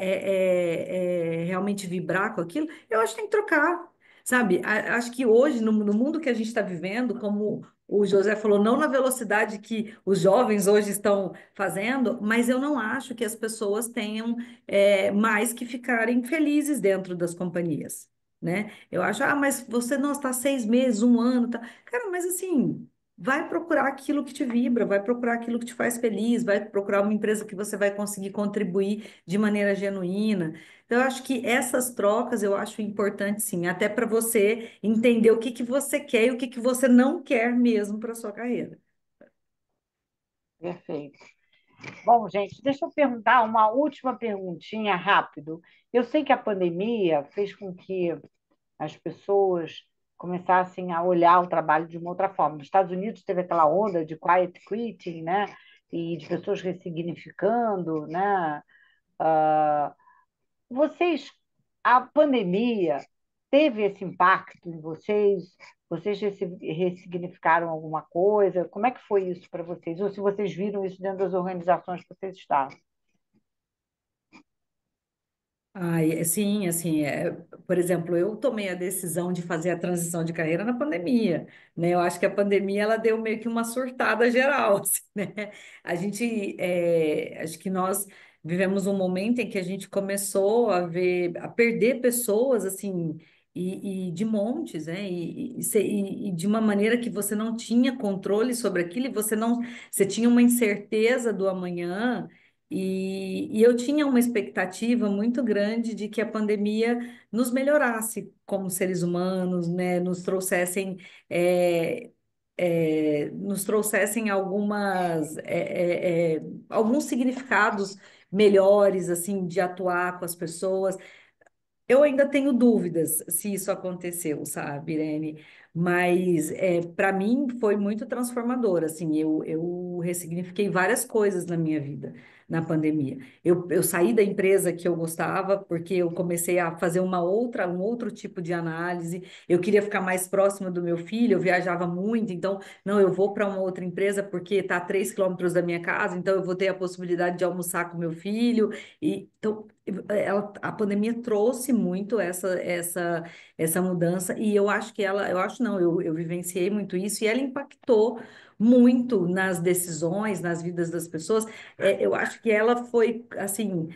realmente vibrar com aquilo, eu acho que tem que trocar. Sabe, acho que hoje, no mundo que a gente está vivendo, como o José falou, não na velocidade que os jovens hoje estão fazendo, mas eu não acho que as pessoas tenham mais que ficarem felizes dentro das companhias, né? Eu acho, mas você não está 6 meses, um ano, tá? Cara, mas assim, vai procurar aquilo que te vibra, vai procurar aquilo que te faz feliz, vai procurar uma empresa que você vai conseguir contribuir de maneira genuína. Então, eu acho que essas trocas eu acho importante, sim, até para você entender o que que você quer e o que que você não quer mesmo para sua carreira. Perfeito. Bom, gente, deixa eu perguntar uma última perguntinha rápido. Eu sei que a pandemia fez com que as pessoas começassem a olhar o trabalho de uma outra forma. Nos Estados Unidos teve aquela onda de quiet quitting, né? E de pessoas ressignificando, né? Ah, vocês, a pandemia teve esse impacto em vocês? Vocês ressignificaram alguma coisa? Como é que foi isso para vocês? Ou se vocês viram isso dentro das organizações que vocês estavam? Sim, assim, por exemplo, eu tomei a decisão de fazer a transição de carreira na pandemia, né? Eu acho que a pandemia ela deu meio que uma surtada geral, assim, né? Acho que nós vivemos um momento em que a gente começou a perder pessoas, assim, e de montes, né? E de uma maneira que você não tinha controle sobre aquilo, e você tinha uma incerteza do amanhã. E eu tinha uma expectativa muito grande de que a pandemia nos melhorasse como seres humanos, né? É, nos trouxessem alguns significados melhores, assim, de atuar com as pessoas. Eu ainda tenho dúvidas se isso aconteceu, sabe, Irene? Mas para mim foi muito transformador. Assim, eu ressignifiquei várias coisas na minha vida na pandemia. Eu saí da empresa que eu gostava porque eu comecei a fazer um outro tipo de análise. Eu queria ficar mais próxima do meu filho. Eu viajava muito, então não, eu vou para uma outra empresa porque está a 3 quilômetros da minha casa, então eu vou ter a possibilidade de almoçar com meu filho. Então a pandemia trouxe muito essa mudança, e eu acho que eu acho não, eu vivenciei muito isso, e ela impactou muito nas decisões, nas vidas das pessoas. Eu acho que ela foi, assim,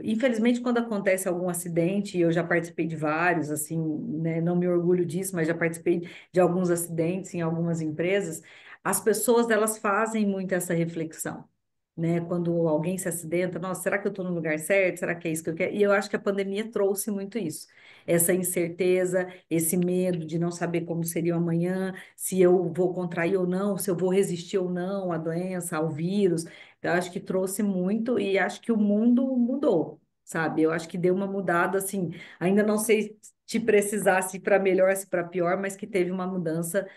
infelizmente, quando acontece algum acidente, e eu já participei de vários, assim, né, não me orgulho disso, mas já participei de alguns acidentes em algumas empresas, as pessoas, elas fazem muito essa reflexão, né? Quando alguém se acidenta, nossa, será que eu estou no lugar certo? Será que é isso que eu quero? E eu acho que a pandemia trouxe muito isso, essa incerteza, esse medo de não saber como seria o amanhã, se eu vou contrair ou não, se eu vou resistir ou não à doença, ao vírus. Eu acho que trouxe muito e acho que o mundo mudou, sabe? Eu acho que deu uma mudada, assim, ainda não sei te precisar se para melhor, se para pior, mas que teve uma mudança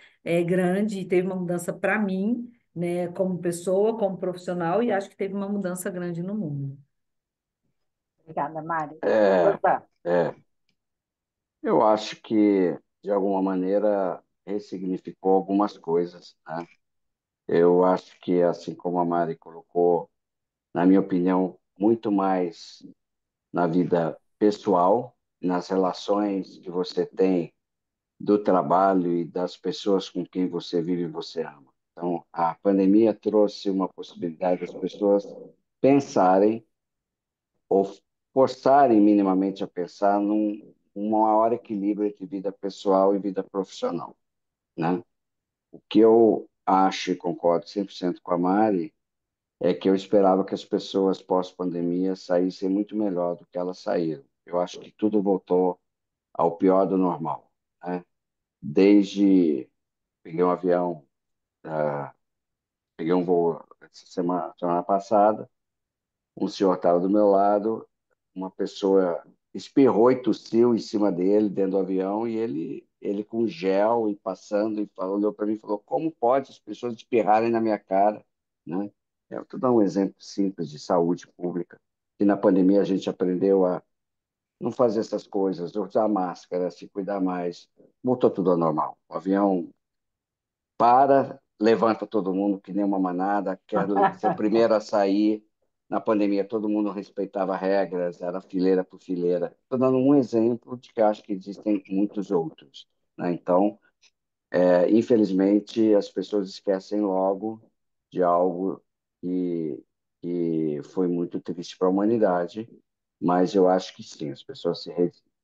grande e teve uma mudança para mim, né, como pessoa, como profissional, e acho que teve uma mudança grande no mundo. Obrigada, Mari. É, José, é, eu acho que, de alguma maneira, ressignificou algumas coisas, né? Eu acho que, assim como a Mari colocou, na minha opinião, muito mais na vida pessoal, nas relações que você tem do trabalho e das pessoas com quem você vive e você ama. Então, a pandemia trouxe uma possibilidade das pessoas pensarem ou forçarem minimamente a pensar num maior equilíbrio entre vida pessoal e vida profissional, né? O que eu acho e concordo 100% com a Mari é que eu esperava que as pessoas pós-pandemia saíssem muito melhor do que elas saíram. Eu acho que tudo voltou ao pior do normal, né? Desde peguei um avião, ah, peguei um voo essa semana passada, um senhor estava do meu lado, uma pessoa espirrou e tossiu em cima dele dentro do avião e ele com gel e passando e falou, olhou para mim e falou: como pode as pessoas espirrarem na minha cara, né? Eu vou dar um exemplo simples de saúde pública, que na pandemia a gente aprendeu a não fazer essas coisas, usar máscara, se cuidar mais. Voltou tudo ao normal. O avião para, levanta todo mundo que nem uma manada, quer ser o primeiro a sair. Na pandemia, todo mundo respeitava regras, era fileira por fileira. Estou dando um exemplo de que acho que existem muitos outros, né? Então, infelizmente, as pessoas esquecem logo de algo que, que foi muito triste para a humanidade, mas eu acho que sim, as pessoas se.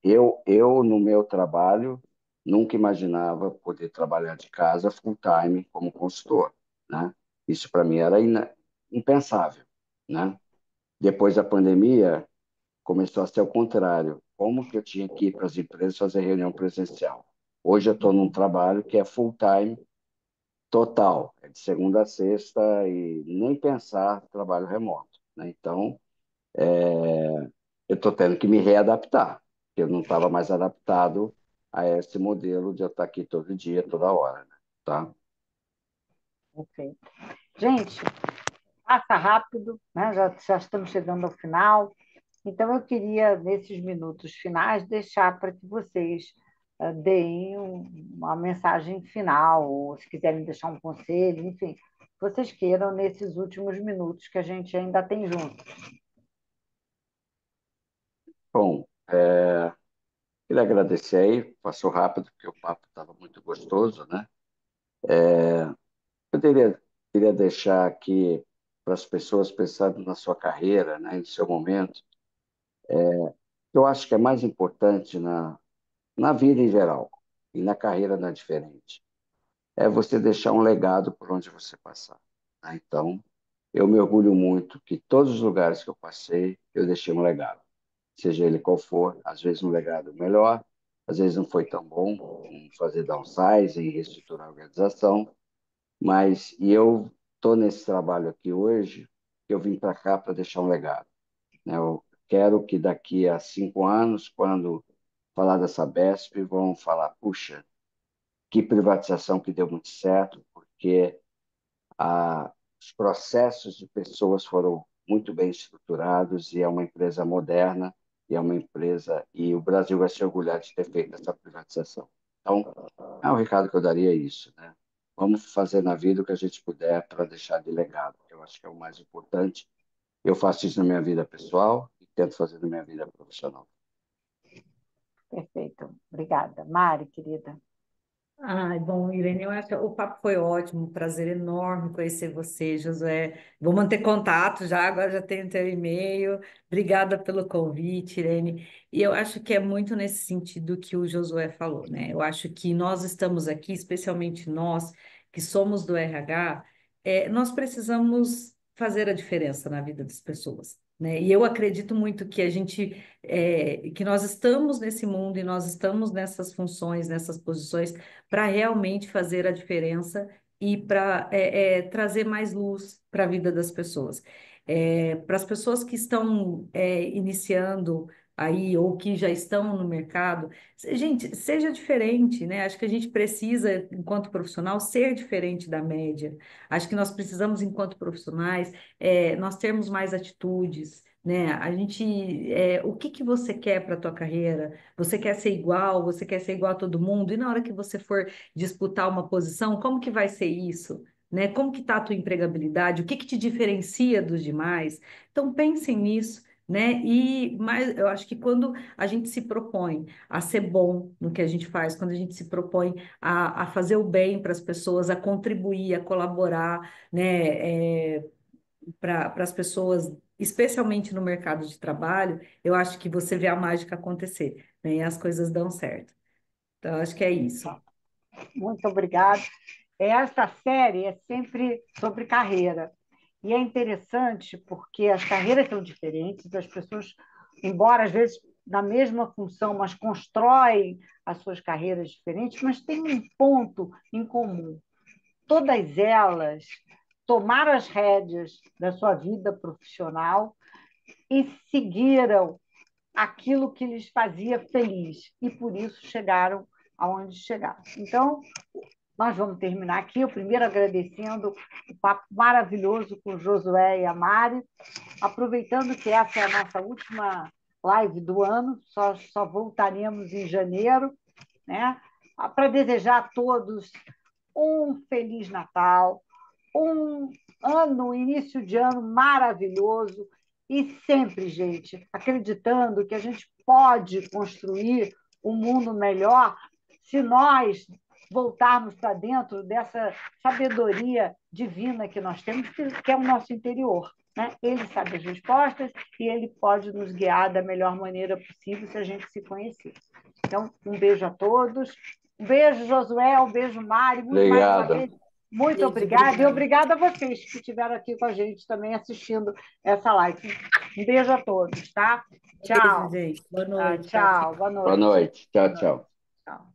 No meu trabalho, nunca imaginava poder trabalhar de casa full time como consultor, né? Isso para mim era impensável, né? Depois da pandemia, começou a ser o contrário. Como que eu tinha que ir para as empresas fazer reunião presencial? Hoje eu estou num trabalho que é full time total, é de segunda a sexta e nem pensar trabalho remoto, né? Então, eu estou tendo que me readaptar, porque eu não estava mais adaptado a esse modelo de eu estar aqui todo dia, toda hora, né? Tá? Perfeito. Gente, passa rápido, né? Já estamos chegando ao final. Então, eu queria, nesses minutos finais, deixar para que vocês deem uma mensagem final, ou se quiserem deixar um conselho, enfim, que vocês queiram nesses últimos minutos que a gente ainda tem junto. Bom, queria agradecer aí, passou rápido, porque o papo estava muito gostoso, né? Eu queria deixar aqui para as pessoas pensando na sua carreira, né, no seu momento. Eu acho que é mais importante na vida em geral, e na carreira não é diferente, é você deixar um legado por onde você passar, né? Então, eu me orgulho muito que todos os lugares que eu passei, eu deixei um legado, seja ele qual for, às vezes um legado melhor, às vezes não foi tão bom, como fazer downsizing, reestruturar a organização, mas e eu estou nesse trabalho aqui hoje, eu vim para cá para deixar um legado, né? Eu quero que daqui a 5 anos, quando falar dessa Besp, vão falar, puxa, que privatização que deu muito certo, porque os processos de pessoas foram muito bem estruturados e é uma empresa moderna e é uma empresa e o Brasil vai se orgulhar de ter feito essa privatização. Então, é um recado que eu daria isso, né? Vamos fazer na vida o que a gente puder para deixar de legado, que eu acho que é o mais importante. Eu faço isso na minha vida pessoal e tento fazer na minha vida profissional. Perfeito. Obrigada. Mari, querida. Ai, bom, Irene, eu acho que o papo foi ótimo, um prazer enorme conhecer você, Josué. Vou manter contato já, agora já tenho teu e-mail. Obrigada pelo convite, Irene. E eu acho que é muito nesse sentido que o Josué falou, né? Eu acho que nós estamos aqui, especialmente nós que somos do RH, nós precisamos fazer a diferença na vida das pessoas, né? E eu acredito muito que que nós estamos nesse mundo e nós estamos nessas funções, nessas posições para realmente fazer a diferença e para trazer mais luz para a vida das pessoas. Para as pessoas que estão iniciando aí ou que já estão no mercado, gente, seja diferente, né? Acho que a gente precisa, enquanto profissional, ser diferente da média. Acho que nós precisamos, enquanto profissionais, nós termos mais atitudes, né? O que que você quer para a tua carreira? Você quer ser igual? Você quer ser igual a todo mundo? E na hora que você for disputar uma posição, como que vai ser isso? Né? Como que está a tua empregabilidade? O que que te diferencia dos demais? Então pensem nisso, né? Mas eu acho que quando a gente se propõe a ser bom no que a gente faz, quando a gente se propõe a fazer o bem para as pessoas, a contribuir, a colaborar, né? Para as pessoas, especialmente no mercado de trabalho, eu acho que você vê a mágica acontecer, né? E as coisas dão certo. Então, acho que é isso. Muito obrigada. Essa série é sempre sobre carreira. E é interessante porque as carreiras são diferentes, as pessoas, embora às vezes na mesma função, mas constroem as suas carreiras diferentes, mas tem um ponto em comum. Todas elas tomaram as rédeas da sua vida profissional e seguiram aquilo que lhes fazia feliz, e por isso chegaram aonde chegaram. Então, nós vamos terminar aqui. O primeiro agradecendo o papo maravilhoso com o Josué e a Mari, aproveitando que essa é a nossa última live do ano, só voltaremos em janeiro, né? Para desejar a todos um Feliz Natal, um início de ano maravilhoso e sempre, gente, acreditando que a gente pode construir um mundo melhor se nós voltarmos para dentro dessa sabedoria divina que nós temos, que é o nosso interior. Né? Ele sabe as respostas e ele pode nos guiar da melhor maneira possível se a gente se conhecer. Então, um beijo a todos. Um beijo, Josué, um beijo, Mari. Mais uma vez, muito obrigada. E obrigada a vocês que estiveram aqui com a gente também assistindo essa live. Um beijo a todos, tá? Tchau. Beijo, gente. Boa noite. Tchau. Boa noite. Boa noite. Tchau, tchau. Tchau.